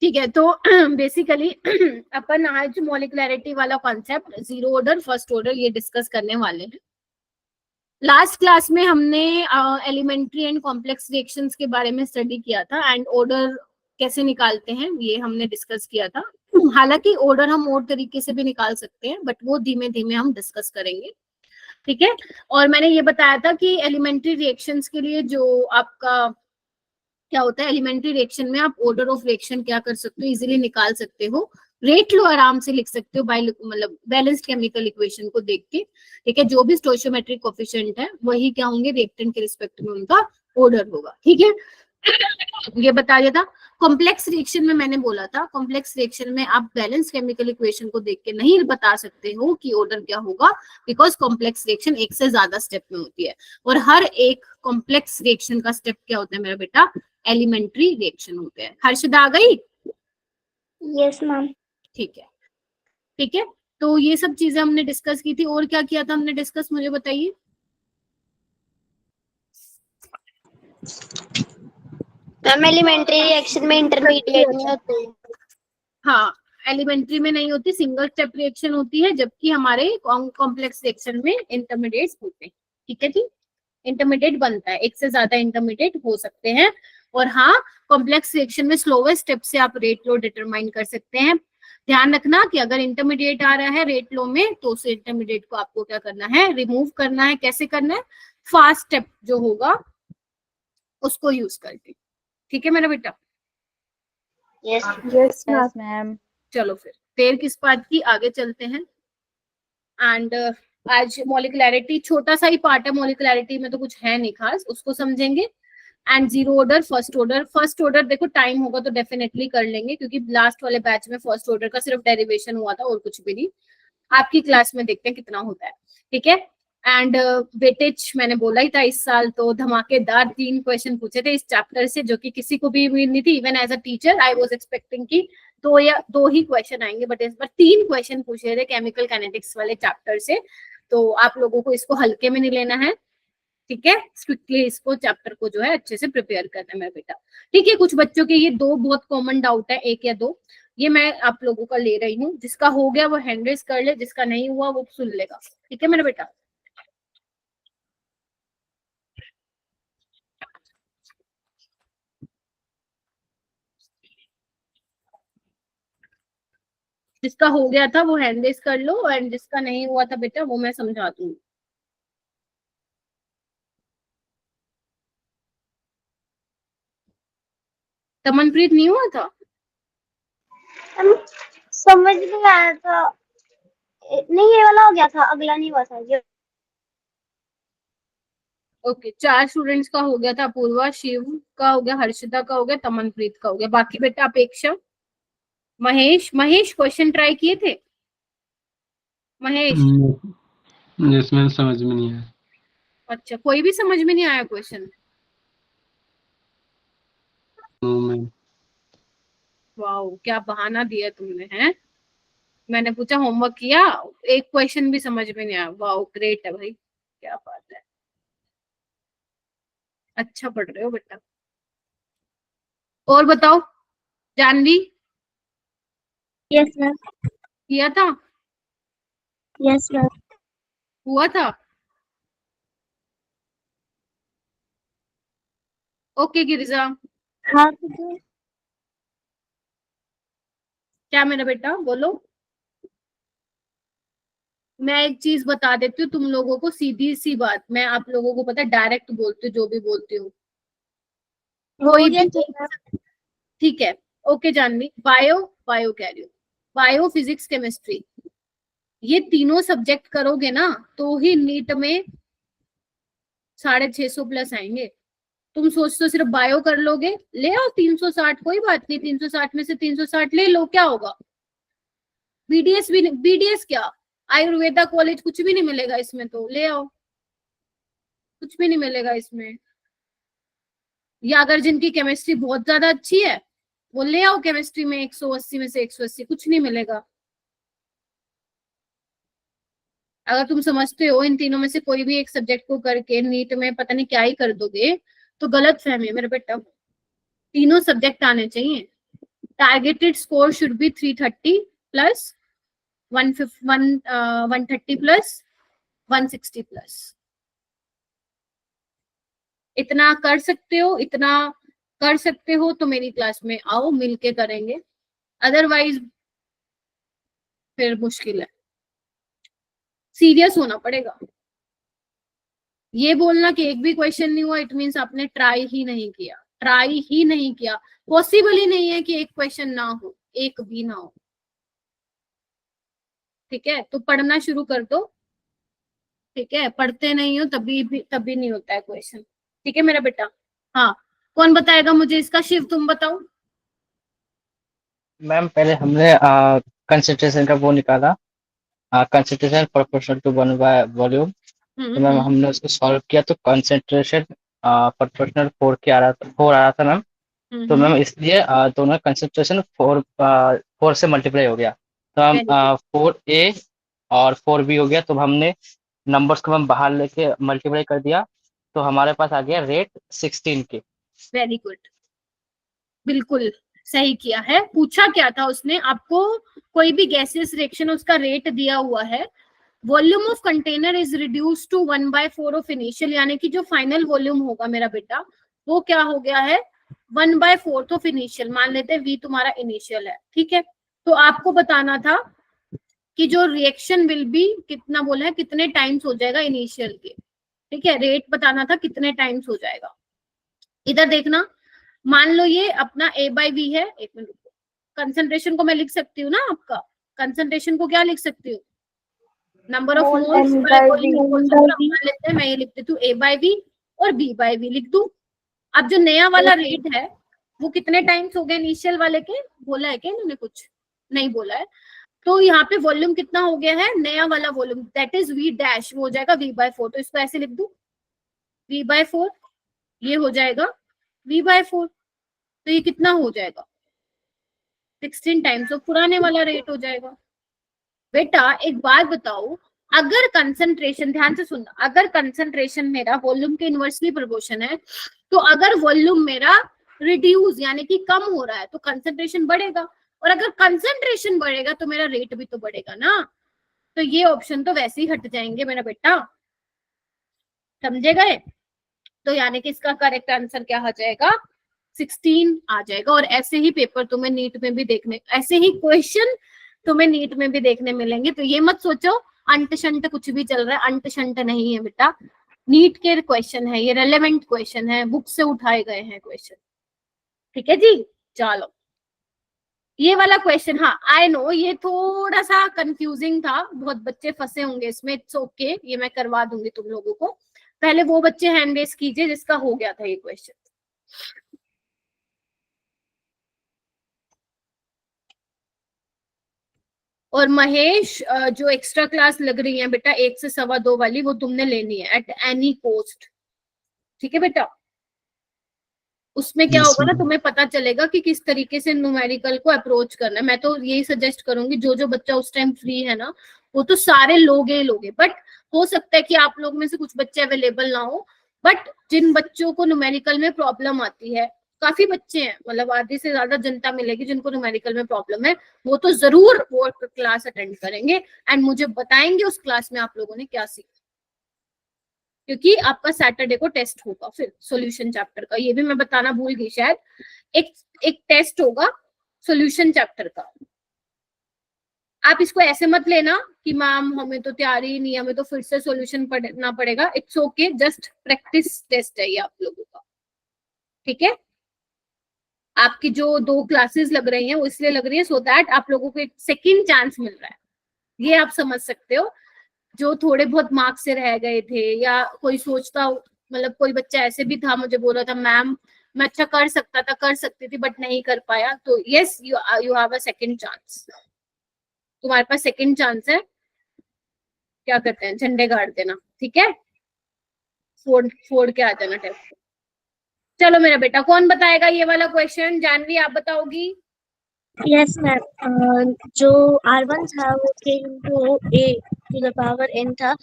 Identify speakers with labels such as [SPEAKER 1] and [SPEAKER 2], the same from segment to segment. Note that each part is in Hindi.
[SPEAKER 1] ठीक है, तो बेसिकली अपन आज मॉलिक्युलैरिटी वाला concept, zero order, first order, ये डिस्कस करने वाले हैं। लास्ट क्लास में हमने एलिमेंट्री एंड कॉम्प्लेक्स रिएक्शंस के बारे में स्टडी किया था, एंड ऑर्डर कैसे निकालते हैं ये हमने डिस्कस किया था। हालांकि ऑर्डर हम और तरीके से भी निकाल सकते हैं, बट वो धीमे धीमे हम डिस्कस करेंगे, ठीक है। और मैंने ये बताया था कि एलिमेंट्री रिएक्शंस के लिए जो आपका क्या होता है, एलिमेंट्री रिएक्शन में आप ऑर्डर ऑफ रिएक्शन क्या कर सकते हो, इजीली निकाल सकते हो, रेट लो आराम से लिख सकते हो बाय मतलब बैलेंस्ड केमिकल इक्वेशन को देख के, ठीक है। जो भी स्टोइचियोमेट्रिक कोफिशिएंट है वही क्या होंगे, रिएक्टेंट के रिस्पेक्ट में उनका ऑर्डर होगा, ठीक है। ये बता दिया था। कॉम्प्लेक्स रिएक्शन में मैंने बोला था, कॉम्प्लेक्स रिएक्शन में आप बैलेंस केमिकल इक्वेशन को देख के नहीं बता सकते हो कि ऑर्डर क्या होगा, बिकॉज कॉम्प्लेक्स रिएक्शन एक से ज्यादा स्टेप में होती है, और हर एक कॉम्प्लेक्स रिएक्शन का स्टेप क्या होता है मेरा बेटा, एलिमेंट्री रिएक्शन होते हैं। हर्षदा आ गई?
[SPEAKER 2] Yes ma'am.
[SPEAKER 1] ठीक है, ठीक है। तो ये सब चीजें हमने डिस्कस की थी, और क्या किया था हमने डिस्कस, मुझे बताइए।
[SPEAKER 2] मैम एलिमेंट्री रिएक्शन में इंटरमीडिएट नहीं होते।
[SPEAKER 1] हाँ, एलिमेंट्री में नहीं होती, सिंगल स्टेप रिएक्शन होती है, जबकि हमारे कॉम्प्लेक्स रिएक्शन में इंटरमीडिएट होते हैं, ठीक है जी। इंटरमीडिएट बनता है, एक से ज्यादा इंटरमीडिएट हो सकते हैं। और हाँ, कॉम्प्लेक्स रिएक्शन में स्लोवेस्ट स्टेप से आप रेट लो डिटरमाइन कर सकते हैं। ध्यान रखना कि अगर इंटरमीडिएट आ रहा है रेट लो में, तो उस इंटरमीडिएट को आपको क्या करना है, रिमूव करना है। कैसे करना है, फास्ट स्टेप जो होगा उसको यूज करके, ठीक है मेरा बेटा।
[SPEAKER 2] Yes ma'am.
[SPEAKER 1] चलो फिर देर किस बात की, आगे चलते हैं। एंड आज मॉलिक्युलैरिटी छोटा सा ही पार्ट है, मॉलिक्युलैरिटी में तो कुछ है नहीं खास, उसको समझेंगे। And zero order, first order. First order देखो टाइम होगा तो डेफिनेटली कर लेंगे, क्योंकि लास्ट वाले बैच में फर्स्ट ऑर्डर का सिर्फ डेरिवेशन हुआ था और कुछ भी नहीं। आपकी क्लास में देखते हैं कितना होता है, ठीक है। एंड वेटेज मैंने बोला ही था, इस साल तो धमाकेदार 3 क्वेश्चन पूछे थे इस चैप्टर से, जो कि किसी को भी उम्मीद नहीं थी। Even as a teacher I was expecting कि 2 ही क्वेश्चन आएंगे, बट इस बार 3 क्वेश्चन पूछे थे केमिकल काइनेटिक्स वाले चैप्टर से। तो आप लोगों को इसको हल्के में नहीं लेना है, ठीक है। स्ट्रिक्टली इसको चैप्टर को जो है अच्छे से प्रिपेयर करना है मेरा बेटा, ठीक है। कुछ बच्चों के ये 2 बहुत कॉमन डाउट है, 1 या 2, ये मैं आप लोगों का ले रही हूँ। जिसका हो गया वो हैंड रेज कर ले, जिसका नहीं हुआ वो सुन लेगा, ठीक है मेरा बेटा। जिसका हो गया था वो हैंड रेज कर लो, एंड जिसका नहीं हुआ था बेटा वो मैं समझा दूंगी। तमनप्रीत नहीं हुआ था?
[SPEAKER 2] समझ नहीं आया था। नहीं ये वाला हो गया था, अगला नहीं हुआ था ये।
[SPEAKER 1] ओके, 4 स्टूडेंट्स का हो गया था, पूर्वा, शिव का हो गया, हर्षिता का हो गया, तमनप्रीत का हो गया। बाकी बेटा अपेक्षा, महेश, महेश क्वेश्चन ट्राई किए थे महेश?
[SPEAKER 3] इसमें समझ में नहीं आया।
[SPEAKER 1] अच्छा, कोई भी समझ में नहीं आया क्वेश्चन? वाओ, क्या बहाना दिया तुमने, हैं? मैंने पूछा होमवर्क किया, एक क्वेश्चन भी समझ में नहीं आया। वाओ, ग्रेट है भाई, क्या बात है, अच्छा पढ़ रहे हो बेटा। और बताओ, जानवी
[SPEAKER 2] यस मैम।
[SPEAKER 1] किया था?
[SPEAKER 2] Yes ma'am.
[SPEAKER 1] हुआ था? ओके गिरिजा,
[SPEAKER 2] हाँ
[SPEAKER 1] क्या मेरा बेटा बोलो। मैं एक चीज बता देती हूँ तुम लोगों को, सीधी सी बात, मैं आप लोगों को पता है डायरेक्ट बोलती हूँ जो भी बोलती हूँ, कोई भी, ठीक है। ओके जानवी, बायो, बायो कह रही हूँ, बायो, फिजिक्स, केमिस्ट्री, ये तीनों सब्जेक्ट करोगे ना तो ही नीट में 650 प्लस आएंगे। तुम सोचते हो सिर्फ बायो कर लोगे, ले आओ 360, कोई बात नहीं, 360 में से 360 ले लो, क्या होगा। बीडीएस भी, बीडीएस क्या, आयुर्वेदा कॉलेज, कुछ भी नहीं मिलेगा इसमें, तो ले आओ, कुछ भी नहीं मिलेगा इसमें। या अगर जिनकी केमिस्ट्री बहुत ज्यादा अच्छी है वो ले आओ, केमिस्ट्री में 180 में से 180, कुछ नहीं मिलेगा। अगर तुम समझते हो इन तीनों में से कोई भी एक सब्जेक्ट को करके नीट में पता नहीं क्या ही कर दोगे, तो गलत फहमी है मेरे बेटा, तीनों सब्जेक्ट आने चाहिए। Targeted score should be 330 plus 130 plus 160 plus. इतना कर सकते हो, इतना कर सकते हो तो मेरी क्लास में आओ, मिलके करेंगे, अदरवाइज फिर मुश्किल है। सीरियस होना पड़ेगा। ये बोलना कि एक भी क्वेश्चन नहीं हुआ इट मींस आपने ट्राई ही नहीं किया, ट्राई ही नहीं किया। पॉसिबल ही नहीं है कि एक क्वेश्चन ना हो, एक भी ना हो। ठीक है, तो पढ़ना शुरू कर दो। ठीक है, पढ़ते नहीं हो तभी नहीं होता है क्वेश्चन। ठीक है मेरा बेटा। हाँ, कौन बताएगा मुझे इसका? शिव तुम बताओ।
[SPEAKER 4] मैम पहले हमने कंसंट्रेशन का वो निकाला, concentration proportional to one by volume. तो मैम हमने उसको सॉल्व किया तो कंसंट्रेशन प्रोपोर्शनल 4 आ रहा था मैम। तो मैम इसलिए दोनों कंसंट्रेशन 4 से मल्टीप्लाई हो गया, तो हम 4A और 4B हो गया। तो हमने नंबर्स को हम बाहर लेके मल्टीप्लाई कर दिया, तो हमारे पास आ गया रेट 16 के।
[SPEAKER 1] वेरी गुड, बिल्कुल सही किया है। पूछा क्या था उसने आपको? कोई भी गैसियस रिएक्शन उसका रेट दिया हुआ है। Volume of container is reduce to 1/4 of initial, यानी कि जो फाइनल वॉल्यूम होगा मेरा बेटा वो क्या हो गया है? 1/4 ऑफ इनिशियल। मान लेते हैं V तुम्हारा इनिशियल है, ठीक है। तो आपको बताना था कि जो रिएक्शन विल बी कितना बोला है, कितने टाइम्स हो जाएगा इनिशियल के। ठीक है, रेट बताना था कितने टाइम्स हो जाएगा। इधर देखना, मान लो ये अपना A/V है। एक मिनट, कंसंट्रेशन को मैं लिख सकती हूँ ना आपका? कंसंट्रेशन को क्या लिख सकती हूँ? नंबर ऑफ मोल्स मान लेते हैं, मैं ये लिख देती हूँ A/V और B/V लिख दूं। अब जो नया वाला रेट है वो कितने टाइम्स हो गए इनिशियल वाले के? बोला है क्या इन्होंने? कुछ नहीं बोला है। तो यहाँ पे वॉल्यूम कितना हो गया है? नया वाला volume that is V dash, वो हो जाएगा V/4। तो इसको ऐसे लिख दूं, V/4, ये हो जाएगा V/4। तो ये कितना हो जाएगा? 16 टाइम्स ऑफ पुराने वाला रेट हो जाएगा। बेटा एक बात बताओ, अगर कंसंट्रेशन, ध्यान से सुनना, अगर कंसंट्रेशन मेरा वॉल्यूम के इनवर्सली प्रोपोर्शन है, तो अगर वॉल्यूम मेरा रिड्यूस यानी कि कम हो रहा है तो कंसंट्रेशन बढ़ेगा, और अगर कंसंट्रेशन बढ़ेगा तो मेरा रेट भी तो बढ़ेगा ना। तो ये ऑप्शन तो वैसे ही हट जाएंगे मेरा बेटा, समझे गए? तो यानी कि इसका करेक्ट आंसर क्या हो जाएगा? 16 आ जाएगा। और ऐसे ही पेपर तुम्हें नीट में भी देखने, ऐसे ही क्वेश्चन तुम्हें नीट में भी देखने मिलेंगे। तो ये मत सोचो अंट शंट कुछ भी चल रहा है, अंट शंट नहीं है बेटा। नीट के क्वेश्चन है, ये रेलेवेंट क्वेश्चन है, बुक से उठाए गए हैं क्वेश्चन। ठीक है जी, चलो ये वाला क्वेश्चन, हाँ आई नो ये थोड़ा सा कंफ्यूजिंग था, बहुत बच्चे फंसे होंगे इसमें। इट्स ओके, ये मैं करवा दूंगी तुम लोगों को। पहले वो बच्चे हैंड रेस कीजिए जिसका हो गया था ये क्वेश्चन। और महेश, जो एक्स्ट्रा क्लास लग रही है बेटा 1 से 2:15 वाली, वो तुमने लेनी है एट एनी कॉस्ट। ठीक है बेटा, उसमें क्या होगा ना, तुम्हें पता चलेगा कि किस तरीके से न्यूमेरिकल को अप्रोच करना है। मैं तो यही सजेस्ट करूंगी, जो जो बच्चा उस टाइम फ्री है ना, वो तो सारे लोगे ही लोगे, बट हो सकता है कि आप लोग में से कुछ बच्चे अवेलेबल ना हो। बट जिन बच्चों को न्यूमेरिकल में प्रॉब्लम आती है, काफी बच्चे हैं, मतलब आधी से ज्यादा जनता मिलेगी जिनको न्यूमेरिकल में प्रॉब्लम है, वो तो जरूर वो क्लास अटेंड करेंगे एंड मुझे बताएंगे उस क्लास में आप लोगों ने क्या सीखा। क्योंकि आपका सैटरडे को टेस्ट होगा फिर सॉल्यूशन चैप्टर का, ये भी मैं बताना भूल गई शायद। एक टेस्ट होगा सॉल्यूशन चैप्टर का। आप इसको ऐसे मत लेना कि मैम हमें तो तैयारी ही नहीं है, हमें तो फिर से सॉल्यूशन पढ़ना पड़ेगा। It's okay, just practice test है ये आप लोगों का। ठीक है, आपकी जो 2 क्लासेस लग रही हैं वो इसलिए लग रही है सो दैट आप लोगों को एक सेकेंड चांस मिल रहा है, ये आप समझ सकते हो। जो थोड़े बहुत मार्क्स से रह गए थे, या कोई सोचता, मतलब कोई बच्चा ऐसे भी था मुझे बोल रहा था मैम मैं अच्छा कर सकता था, कर सकती थी बट नहीं कर पाया, तो yes you have a second chance. तुम्हारे पास सेकंड चांस है। क्या करते हैं, झंडे गाड़ देना, ठीक है, फोड़ के आ जाना टेस्ट। चलो मेरा बेटा, कौन बताएगा ये वाला क्वेश्चन? जानवी आप बताओगी?
[SPEAKER 2] यस मैम, जो R1 था वो K into A to the power n था,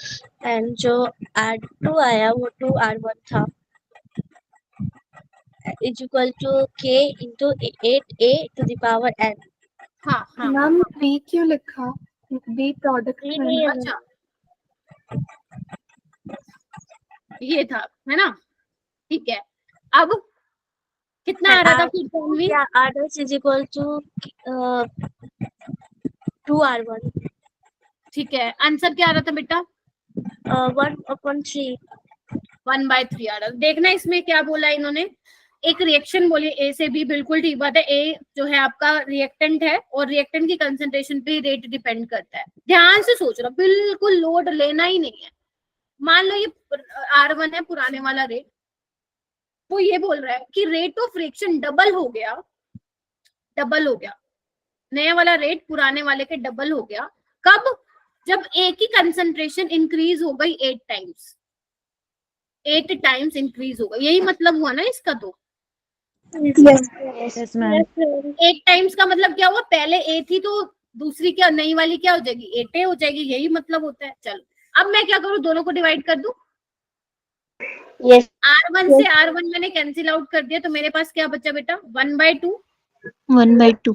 [SPEAKER 2] एंड जो R2 आया वो 2R1 था। is equal to K into 8A to the power N.
[SPEAKER 1] हाँ हाँ
[SPEAKER 5] मैम बी क्यों लिखा? बी प्रोडक्ट
[SPEAKER 2] नहीं,
[SPEAKER 5] में
[SPEAKER 2] नहीं,
[SPEAKER 5] है।
[SPEAKER 1] अच्छा ये था, है ना? ठीक है, अब कितना आ रहा था फिर से Anvi?
[SPEAKER 2] Yeah, R is equal to 2R1.
[SPEAKER 1] ठीक है, आंसर क्या आ रहा था बेटा?
[SPEAKER 2] 1/3.
[SPEAKER 1] 1/3 आ रहा था। देखना इसमें क्या बोला इन्होंने, एक रिएक्शन बोली ए से बी, बिल्कुल ठीक बात है। ए जो है आपका रिएक्टेंट है और रिएक्टेंट की कंसंट्रेशन पे रेट डिपेंड करता है। ध्यान से सोच रहा, बिल्कुल लोड लेना ही नहीं है। मान लो ये R1 है, पुराने वाला रेट, वो ये बोल रहा है कि रेट ऑफ रिएक्शन डबल हो गया, डबल हो गया, नया वाला रेट पुराने वाले के डबल हो गया। कब? जब ए की कंसंट्रेशन इंक्रीज हो गई 8 टाइम्स, 8 टाइम्स इंक्रीज हो गई, यही मतलब हुआ ना इसका। तो
[SPEAKER 5] यस मैम।
[SPEAKER 1] 8 टाइम्स का मतलब क्या हुआ? पहले ए थी तो दूसरी क्या, नई वाली क्या हो जाएगी? 8A हो जाएगी, यही मतलब होता है। चलो अब मैं क्या करूं, दोनों को डिवाइड कर दूं।
[SPEAKER 2] Yes.
[SPEAKER 1] R1 से R1 मैंने कैंसिल आउट कर दिया, तो मेरे पास क्या बचा बेटा? 1/2।
[SPEAKER 5] 1/2।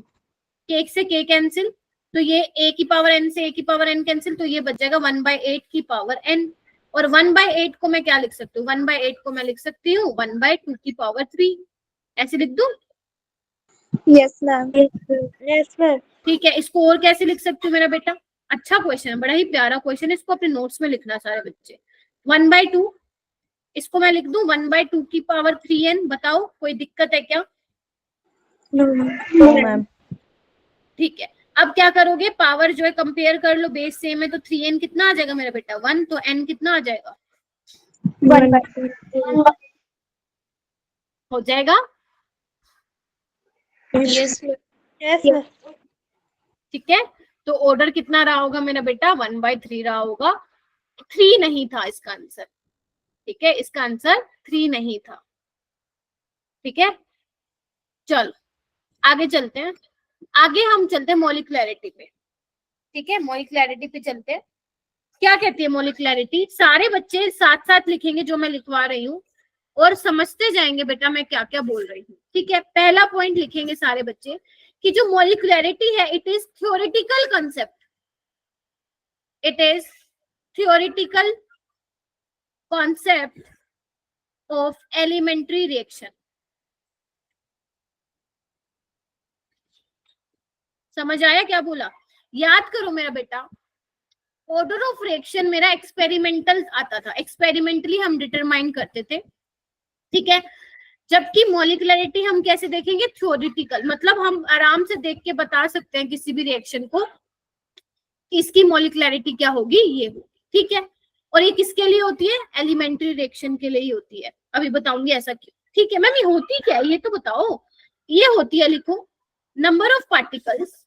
[SPEAKER 1] K से K कैंसिल, तो ये A की पावर N से A की पावर N कैंसिल, तो ये बच जाएगा 1/8 की पावर N। और 1/8 को मैं क्या लिख सकती हूँ? 1/8 को मैं लिख सकती हूँ 1/2 की पावर 3, ऐसे लिख दूं?
[SPEAKER 5] Yes ma'am.
[SPEAKER 2] Yes, ma'am.
[SPEAKER 1] ठीक है, इसको और कैसे लिख सकती हूँ मेरा बेटा? अच्छा क्वेश्चन है, बड़ा ही प्यारा क्वेश्चन है, इसको अपने नोट्स में लिखना सारे बच्चे। 1/2 इसको मैं लिख दूं 1/2 की पावर 3n। बताओ कोई दिक्कत है क्या?
[SPEAKER 2] No,
[SPEAKER 5] ma'am.
[SPEAKER 1] ठीक है, अब क्या करोगे? पावर जो है कंपेयर कर लो, बेस सेम है, तो 3n कितना आ जाएगा मेरा बेटा? 1, तो n कितना आ जाएगा?
[SPEAKER 2] 1/2.
[SPEAKER 1] हो जाएगा।
[SPEAKER 2] Yes, ma'am. Yes, ma'am.
[SPEAKER 1] ठीक है, तो ऑर्डर कितना रहा होगा मेरा बेटा? 1/3 रहा होगा, 3 नहीं था इसका आंसर। ठीक है, इसका आंसर 3 नहीं था। ठीक है, चलो आगे चलते हैं। आगे हम चलते हैं मॉलिक्युलरिटी पे। ठीक है, मॉलिक्युलरिटी पे चलते हैं। क्या कहती है मॉलिक्युलरिटी? सारे बच्चे साथ साथ लिखेंगे जो मैं लिखवा रही हूँ और समझते जाएंगे बेटा मैं क्या क्या बोल रही हूँ। ठीक है, पहला पॉइंट लिखेंगे सारे बच्चे कि जो मॉलिक्युलरिटी है, it is theoretical concept, it is theoretical concept of elementary reaction. समझ आया क्या बोला? याद करो मेरा बेटा, ऑर्डर ऑफ रिएक्शन मेरा एक्सपेरिमेंटल आता था, एक्सपेरिमेंटली हम डिटरमाइन करते थे। ठीक है, जबकि मॉलिक्युलरिटी हम कैसे देखेंगे? थ्योरेटिकल, मतलब हम आराम से देख के बता सकते हैं किसी भी रिएक्शन को, इसकी मॉलिक्युलरिटी क्या होगी, ये होगी। ठीक है, और ये किसके लिए होती है? एलिमेंट्री रिएक्शन के लिए ही होती है। अभी बताऊंगी ऐसा क्यों। ठीक है मैम, ये होती क्या है ये तो बताओ। ये होती है, लिखो, number of particles,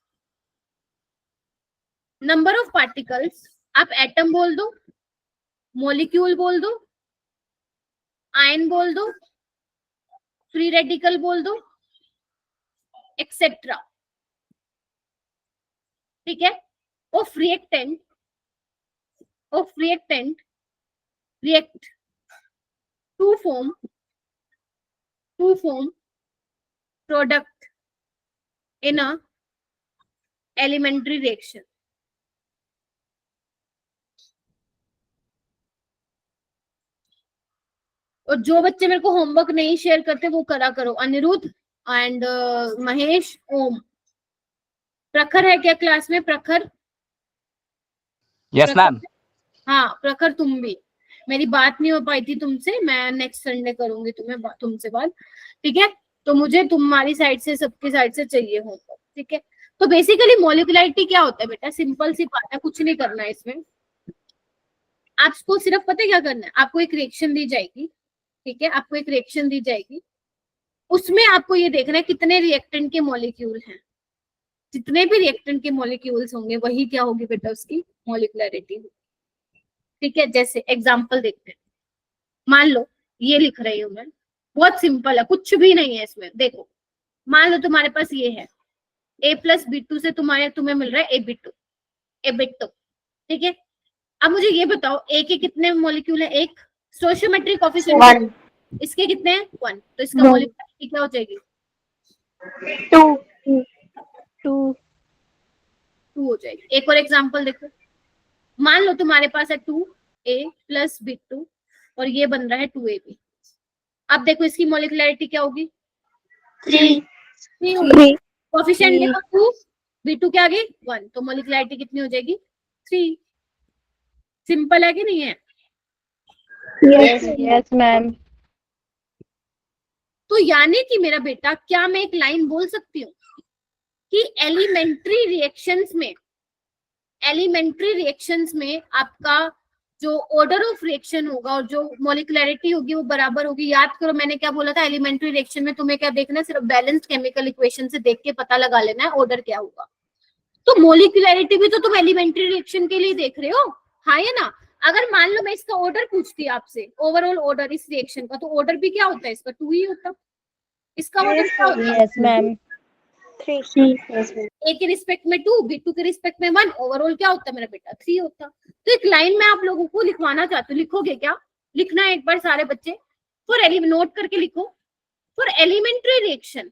[SPEAKER 1] number of particles, आप एटम बोल दो, मॉलिक्यूल बोल दो, आयन बोल दो, फ्री रेडिकल बोल दो, एक्सेट्रा। ठीक है, of reactant, of reactant react to form product in a elementary reaction. और जो बच्चे मेरे को होमवर्क नहीं शेयर करते वो करा करो। अनिरुद्ध एंड महेश, ओम, प्रखर है क्या क्लास में? प्रखर?
[SPEAKER 6] Yes ma'am.
[SPEAKER 1] हाँ प्रखर, तुम भी। मेरी बात नहीं हो पाई थी तुमसे, मैं नेक्स्ट संडे करूंगी तुमसे बात। ठीक है, तो मुझे तुम्हारी साइड से, सबकी साइड से चाहिए होमवर्क। ठीक है, तो बेसिकली मॉलिक्युलरिटी क्या होता है बेटा? सिंपल सी बात है, कुछ नहीं करना है इसमें। आपको सिर्फ पता है क्या करना है? आपको एक रिएक्शन दी जाएगी, ठीक है, आपको एक रिएक्शन दी जाएगी, उसमें आपको ये देखना है कितने रिएक्टेंट के मॉलिक्यूल हैं। जितने भी रिएक्टेंट के मॉलिक्यूल्स होंगे वही क्या होगी बेटा? उसकी मॉलिक्युलरिटी होगी। ठीक है, जैसे एग्जांपल देखते हैं। मान लो ये लिख रही हूं मैं, बहुत सिंपल है, कुछ भी नहीं है इसमें। देखो, मान लो तुम्हारे पास ये है A+B2 से तुम्हें मिल रहा है AB2। ठीक है, अब मुझे ये बताओ A के कितने मॉलिक्यूल है? एक। स्टोइचियोमेट्रिक कोएफिशिएंट इसके कितने हैं? 1। तो इसका मॉलिक्यूलरिटी ये क्या हो जाएगी?
[SPEAKER 5] 2.
[SPEAKER 2] 2.
[SPEAKER 1] 2 हो जाएगी। एक और एग्जांपल देखो, मान लो तुम्हारे पास है 2a प्लस b2 और ये बन रहा है 2ab। अब देखो इसकी मॉलिक्युलरिटी क्या होगी?
[SPEAKER 5] 3.
[SPEAKER 1] 3 होगी।
[SPEAKER 5] 3.
[SPEAKER 1] कोफिशिएंट देखो 2, b2 क्या आ गई 1, तो मॉलिक्युलरिटी कितनी हो जाएगी? 3। सिंपल है कि नहीं है?
[SPEAKER 2] Yes ma'am.
[SPEAKER 1] तो यानी कि मेरा बेटा, क्या मैं एक लाइन बोल सकती हूँ कि एलिमेंट्री रिएक्शंस में आपका जो ऑर्डर ऑफ रिएक्शन होगा और जो मॉलिक्युलरिटी होगी वो बराबर होगी। याद करो मैंने क्या बोला था, एलिमेंट्री रिएक्शन में तुम्हें क्या देखना है, सिर्फ बैलेंस्ड केमिकल इक्वेशन से देख के पता लगा लेना है ऑर्डर क्या होगा। तो मॉलिक्युलरिटी भी तो तुम एलिमेंट्री रिएक्शन के लिए देख रहे हो, हाँ या ना? अगर मान लो मैं इसका ऑर्डर पूछती आपसे, ओवरऑल ऑर्डर इस रिएक्शन का, तो ऑर्डर भी क्या होता है इसका? 2 ही होता। इसका ऑर्डर क्या होता है?
[SPEAKER 2] Yes ma'am.
[SPEAKER 5] 3.
[SPEAKER 1] ए के रिस्पेक्ट में 2, b2 के रिस्पेक्ट में 1, ओवरऑल क्या होता है मेरा बेटा? 3 होता। तो एक लाइन में आप लोगों को लिखवाना चाहती हूँ, लिखोगे क्या? लिखना है एक बार सारे बच्चे, नोट करके लिखो। फॉर एलिमेंट्री रिएक्शन,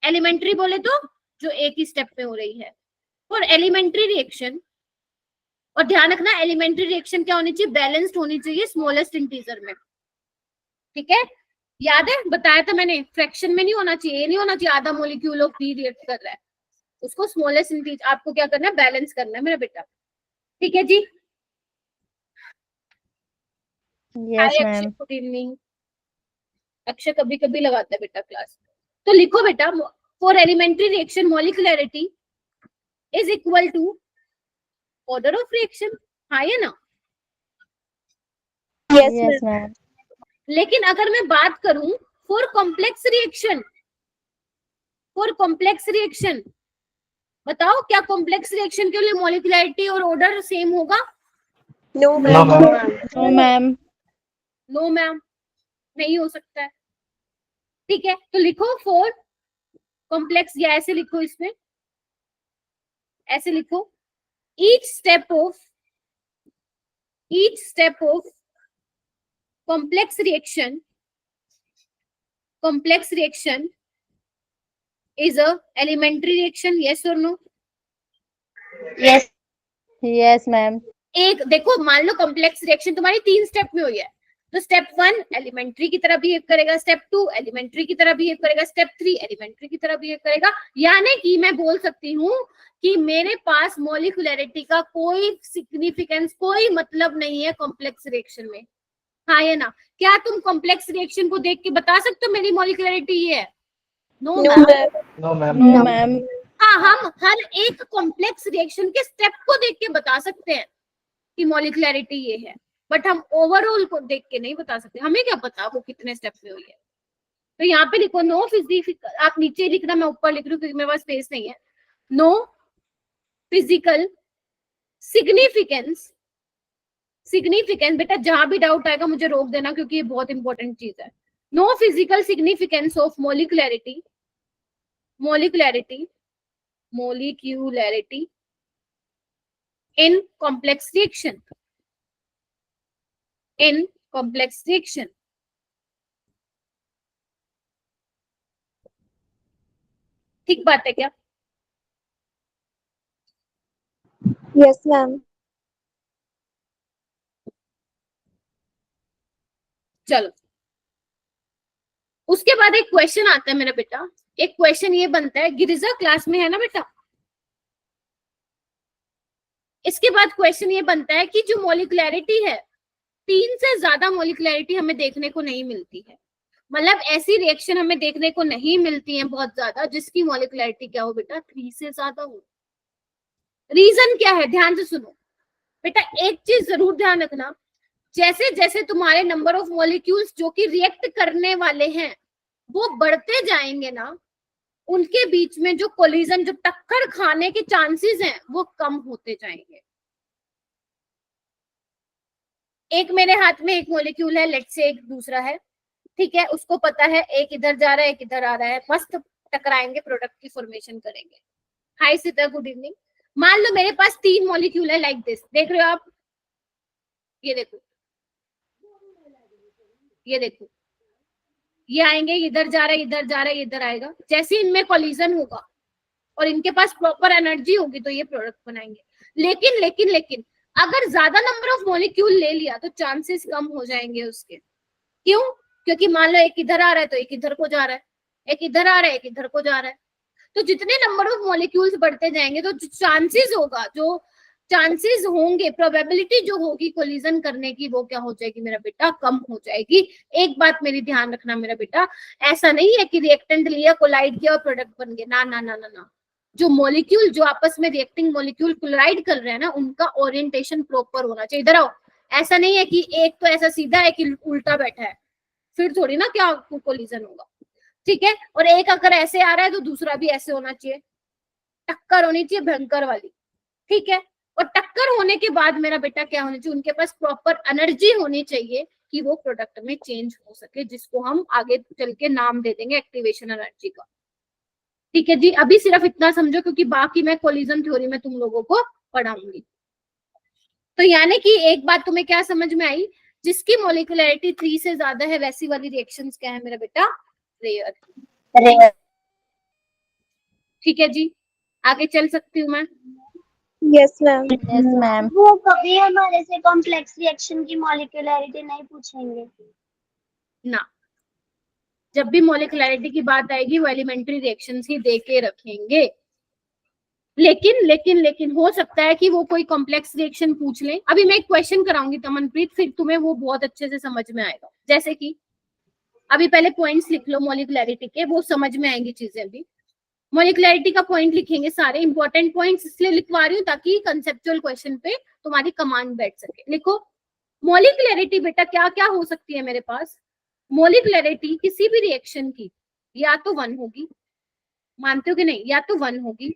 [SPEAKER 1] एलिमेंट्री बोले तो जो एक ही स्टेप में हो रही है, फॉर एलिमेंट्री रिएक्शन। और ध्यान रखना एलिमेंट्री रिएक्शन क्या होनी चाहिए? बैलेंस्ड होनी चाहिए स्मॉलेस्ट इंटीजर में, ठीक है? याद है बताया था मैंने, फ्रैक्शन में नहीं होना चाहिए, ये नहीं होना चाहिए आधा मोलिक्यूल ऑफ बी रिएक्ट कर रहा है, उसको स्मॉलेस्ट इंटीजर आपको क्या करना है? बैलेंस करना है मेरा बेटा, ठीक है जी?
[SPEAKER 2] Yes ma'am.
[SPEAKER 1] Good evening. Akshay कभी कभी लगाता है बेटा क्लास। तो लिखो बेटा, for elementary reaction molecularity is equal to order of reaction, हाँ या ना?
[SPEAKER 2] Yes ma'am.
[SPEAKER 1] लेकिन अगर मैं बात करूं फॉर कॉम्प्लेक्स रिएक्शन, बताओ क्या कॉम्प्लेक्स रिएक्शन के लिए मॉलिक्युलरिटी और ऑर्डर सेम होगा?
[SPEAKER 5] No,
[SPEAKER 4] no
[SPEAKER 5] ma'am.
[SPEAKER 4] Ma'am.
[SPEAKER 2] No ma'am.
[SPEAKER 1] No ma'am, नहीं हो सकता है, ठीक है? तो लिखो फॉर कॉम्प्लेक्स, या ऐसे लिखो, इसमें ऐसे लिखो, each step of complex reaction is a elementary reaction, yes or no?
[SPEAKER 2] Yes. Yes ma'am.
[SPEAKER 1] एक देखो, मान लो कॉम्प्लेक्स रिएक्शन तुम्हारी 3 स्टेप में हुई है, तो स्टेप 1 एलिमेंट्री की तरह बिहेव करेगा, स्टेप 2 एलिमेंट्री की तरह बिहेव करेगा, स्टेप 3 एलिमेंट्री की तरह बिहेव करेगा। यानी कि मैं बोल सकती हूँ कि मेरे पास मॉलिक्युलरिटी का कोई सिग्निफिकेंस, कोई मतलब नहीं है कॉम्प्लेक्स रिएक्शन में, हाँ या ना? क्या तुम कॉम्प्लेक्स रिएक्शन को देख के बता सकते हो मेरी मॉलिक्युलरिटी ये है? No
[SPEAKER 5] No,
[SPEAKER 1] ma'am.
[SPEAKER 5] ma'am.
[SPEAKER 4] No ma'am.
[SPEAKER 2] No ma'am.
[SPEAKER 1] हाँ, हम हर एक कॉम्प्लेक्स रिएक्शन के स्टेप को देख के बता सकते हैं कि मॉलिक्युलरिटी ये है, बट हम ओवरऑल को देख के नहीं बता सकते। हमें क्या पता वो कितने स्टेप में हुई है? तो यहाँ पे लिखो नो फिजिकल, आप नीचे लिखना, मैं ऊपर लिख रही हूँ क्योंकि मेरे पास स्पेस नहीं है। नो फिजिकल सिग्निफिकेंस बेटा जहां भी डाउट आएगा मुझे रोक देना क्योंकि ये बहुत इंपॉर्टेंट चीज है। No physical significance of molecularity in complex reaction, ठीक बात है क्या?
[SPEAKER 5] Yes, ma'am.
[SPEAKER 1] चलो, उसके बाद एक क्वेश्चन आता है मेरा बेटा, एक क्वेश्चन ये बनता है, गिरिजा क्लास में है ना बेटा? इसके बाद क्वेश्चन ये बनता है कि जो मॉलिक्युलरिटी है, 3 से ज्यादा मॉलिक्युलरिटी हमें देखने को नहीं मिलती है, मतलब ऐसी रिएक्शन हमें देखने को नहीं मिलती है बहुत ज्यादा जिसकी मॉलिक्युलरिटी क्या हो बेटा? 3 से ज्यादा हो। रीजन क्या है? ध्यान से सुनो बेटा, एक चीज जरूर ध्यान रखना, जैसे जैसे तुम्हारे नंबर ऑफ मॉलिक्यूल्स जो कि रिएक्ट करने वाले हैं वो बढ़ते जाएंगे ना, उनके बीच में जो कोलिजन, जो टक्कर खाने के चांसेस हैं वो कम होते जाएंगे। एक मेरे हाथ में एक मॉलिक्यूल है, लेट्स से एक दूसरा है, ठीक है? उसको पता है एक इधर जा रहा है एक इधर आ रहा है, मस्त टकराएंगे, प्रोडक्ट की फॉर्मेशन करेंगे। हाय सीता, गुड इवनिंग। मान लो मेरे पास 3 मॉलिक्यूल है लाइक दिस, देख रहे हो आप? ये देखो, ये देखो, ये आएंगे, इधर जा रहा है, इधर जा रहा है, इधर आएगा। जैसे इनमें कोलिजन होगा और इनके पास प्रॉपर एनर्जी होगी तो ये प्रोडक्ट बनाएंगे। लेकिन लेकिन लेकिन अगर ज्यादा नंबर ऑफ मॉलिक्यूल ले लिया तो चांसेस कम हो जाएंगे उसके। क्यों? क्योंकि मान लो एक इधर आ रहा है तो एक इधर को जा रहा है, एक इधर आ रहा है, एक इधर को जा रहा है। तो जितने नंबर ऑफ मॉलिक्यूल्स बढ़ते जाएंगे तो चांसेस होगा, जो चांसेस होंगे, प्रोबेबिलिटी जो होगी कोलिजन करने की, वो क्या हो जाएगी मेरा बेटा? कम हो जाएगी। एक बात मेरी ध्यान रखना मेरा बेटा, ऐसा नहीं है कि रिएक्टेंट लिया, कोलाइड किया और प्रोडक्ट बन गया। ना ना ना ना ना, जो मॉलिक्यूल, जो आपस में रिएक्टिंग मॉलिक्यूल कोलाइड कर रहे हैं ना, उनका ओरिएंटेशन प्रॉपर होना चाहिए। इधर आओ। ऐसा नहीं है कि एक तो ऐसा सीधा है कि उल्टा बैठा है, फिर थोड़ी ना क्या कोलिजन होगा। ठीक है? और एक अगर ऐसे आ रहा है तो दूसरा भी ऐसे होना चाहिए, टक्कर होनी चाहिए भयंकर वाली। ठीक है? और टक्कर होने के बाद मेरा बेटा क्या होना चाहिए? उनके पास प्रॉपर एनर्जी होनी चाहिए कि वो प्रोडक्ट में चेंज हो सके, जिसको हम आगे चल के नाम दे देंगे एक्टिवेशन एनर्जी का। ठीक है जी? अभी सिर्फ इतना समझो, क्योंकि बाकी मैं कोलिजन थ्योरी में तुम लोगों को पढ़ाऊंगी। तो यानी कि एक बात तुम्हें क्या समझ में आई? जिसकी मोलिकुलरिटी 3 से ज्यादा है वैसी वाली रिएक्शंस क्या है मेरा बेटा? रेयर। ठीक है जी? आगे चल सकती हूँ मैं?
[SPEAKER 5] Yes, ma'am.
[SPEAKER 2] Yes ma'am.
[SPEAKER 6] वो कभी हमारे से कॉम्प्लेक्स रिएक्शन की मॉलिक्यूलरिटी नहीं पूछेंगे
[SPEAKER 1] ना, जब भी मोलिकुलरिटी की बात आएगी वो एलिमेंट्री रिएक्शंस ही दे के रखेंगे। लेकिन लेकिन लेकिन हो सकता है कि वो कोई कॉम्प्लेक्स रिएक्शन पूछ लें। अभी मैं एक क्वेश्चन कराऊंगी तमनप्रीत, फिर तुम्हें वो बहुत अच्छे से समझ में आएगा। जैसे कि अभी पहले पॉइंट्स लिख लो मॉलिकुलरिटी के, वो समझ में आएंगी चीजें। अभी मॉलिकुलरिटी का पॉइंट लिखेंगे, सारे इंपॉर्टेंट पॉइंट्स इसलिए लिखवा रही हूँ ताकि कंसेप्चुअल क्वेश्चन पे तुम्हारी कमांड बैठ सके। लिखो मॉलिकुलरिटी बेटा क्या क्या हो सकती है मेरे पास? मॉलिकुलरिटी किसी भी रिएक्शन की या तो 1 होगी, मानते हो कि नहीं? या तो 1 होगी,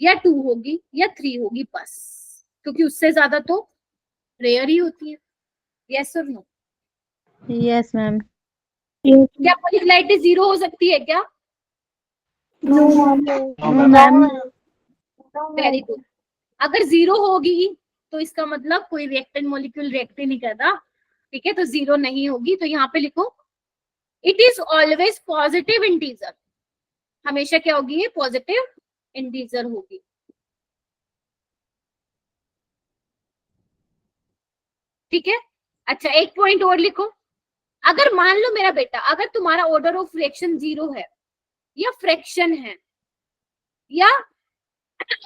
[SPEAKER 1] या 2 होगी, या 3 होगी, बस। क्योंकि उससे ज्यादा तो रेयर ही होती है। यस और नो?
[SPEAKER 2] Yes ma'am.
[SPEAKER 1] क्या मॉलिकुलरिटी 0 हो सकती है क्या?
[SPEAKER 5] No, ma'am.
[SPEAKER 2] Ma'am.
[SPEAKER 1] Very good. अगर 0 होगी तो इसका मतलब कोई रिएक्टेंट मॉलिक्यूल रिएक्ट ही नहीं कर रहा। ठीक है? तो 0 नहीं होगी। तो यहाँ पे लिखो it is always positive integer. हमेशा क्या होगी? ये पॉजिटिव इंटीजर होगी। ठीक है? अच्छा, एक पॉइंट और लिखो। अगर मान लो मेरा बेटा, अगर तुम्हारा ऑर्डर ऑफ रिएक्शन 0 है, या फ्रैक्शन है, या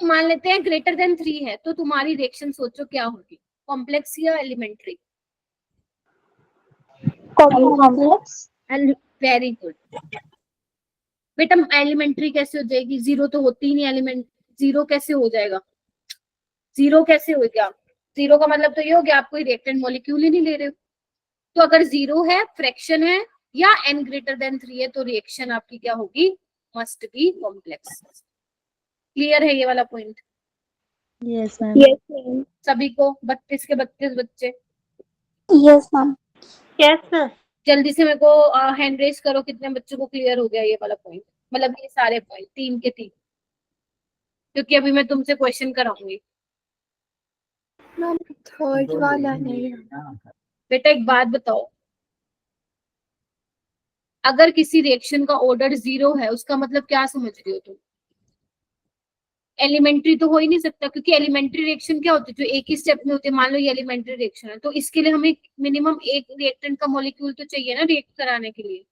[SPEAKER 1] मान लेते हैं ग्रेटर देन 3 है, तो तुम्हारी रिएक्शन सोचो क्या होगी? कॉम्प्लेक्स या एलिमेंट्री?
[SPEAKER 6] कॉम्प्लेक्स।
[SPEAKER 1] वेरी गुड बेटा। एलिमेंट्री कैसे हो जाएगी? 0 तो होती ही नहीं एलिमेंट। 0 कैसे हो जाएगा? 0 कैसे हो गया? 0 का मतलब तो ये हो गया आप कोई रिएक्टेंट मॉलिक्यूल ही नहीं ले रहे हो। तो अगर 0 है, फ्रैक्शन है, या n ग्रेटर देन 3 है, तो रिएक्शन आपकी क्या होगी? Must be complex. क्लियर है ये वाला point
[SPEAKER 2] yes ma'am.
[SPEAKER 5] Yes, ma'am.
[SPEAKER 1] सभी को? 32 के 32 बच्चे
[SPEAKER 5] Yes, ma'am. Yes, ma'am.
[SPEAKER 1] जल्दी से मेरे को हैंड रेज करो, कितने बच्चों को क्लियर हो गया ये वाला पॉइंट? मतलब ये सारे पॉइंट 3 के 3, क्योंकि अभी मैं तुमसे क्वेश्चन कराऊंगी।
[SPEAKER 5] Ma'am, third वाला नहीं।
[SPEAKER 1] बेटा एक बात बताओ, अगर किसी रिएक्शन का ऑर्डर 0 है उसका मतलब क्या समझ रही हो तुम? एलिमेंट्री तो हो ही नहीं सकता, क्योंकि एलिमेंट्री रिएक्शन क्या होती है? जो एक ही स्टेप में होते हैं। मान लो ये एलिमेंट्री रिएक्शन है, तो इसके लिए हमें मिनिमम एक रिएक्टेंट का मॉलिक्यूल तो चाहिए ना रिएक्ट कराने के लिए,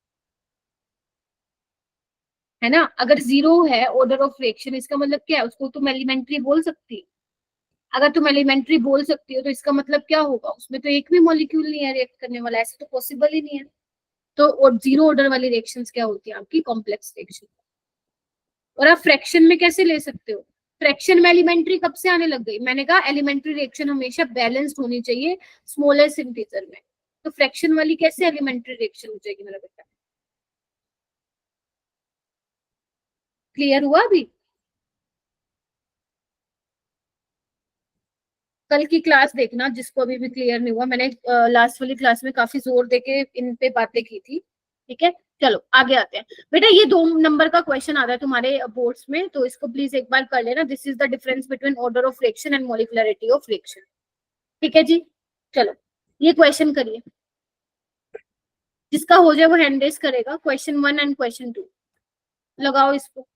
[SPEAKER 1] है ना? अगर 0 है ऑर्डर ऑफ रिएक्शन, इसका मतलब क्या है? उसको तुम एलिमेंट्री बोल सकती है। अगर तुम एलिमेंट्री बोल सकती हो तो इसका मतलब क्या होगा? उसमें तो एक भी मॉलिक्यूल नहीं है रिएक्ट करने वाला, ऐसे तो पॉसिबल ही नहीं है। तो और 0 ऑर्डर वाली रिएक्शंस क्या होती है? आपकी कॉम्प्लेक्स रिएक्शन। और आप फ्रैक्शन में कैसे ले सकते हो? फ्रैक्शन में एलिमेंट्री कब से आने लग गई? मैंने कहा एलिमेंट्री रिएक्शन हमेशा बैलेंस्ड होनी चाहिए स्मॉलेस्ट इंटीजर में। तो फ्रैक्शन वाली कैसे एलिमेंट्री रिएक्शन हो जाएगी मेरा बेटा? क्लियर हुआ अभी? कल की क्लास देखना जिसको अभी भी क्लियर नहीं हुआ। मैंने लास्ट वाली क्लास में काफी जोर देके इन पे बातें की थी। ठीक है? चलो आगे आते हैं। बेटा ये 2 नंबर का क्वेश्चन आता है तुम्हारे बोर्ड्स में, तो इसको प्लीज एक बार कर लेना। This is the difference between order of reaction and molecularity of reaction. ठीक है जी? चलो ये क्वेश्चन करिए। जिसका हो जाए वो हैंड रेस करेगा। क्वेश्चन 1 एंड क्वेश्चन 2 लगाओ इसको।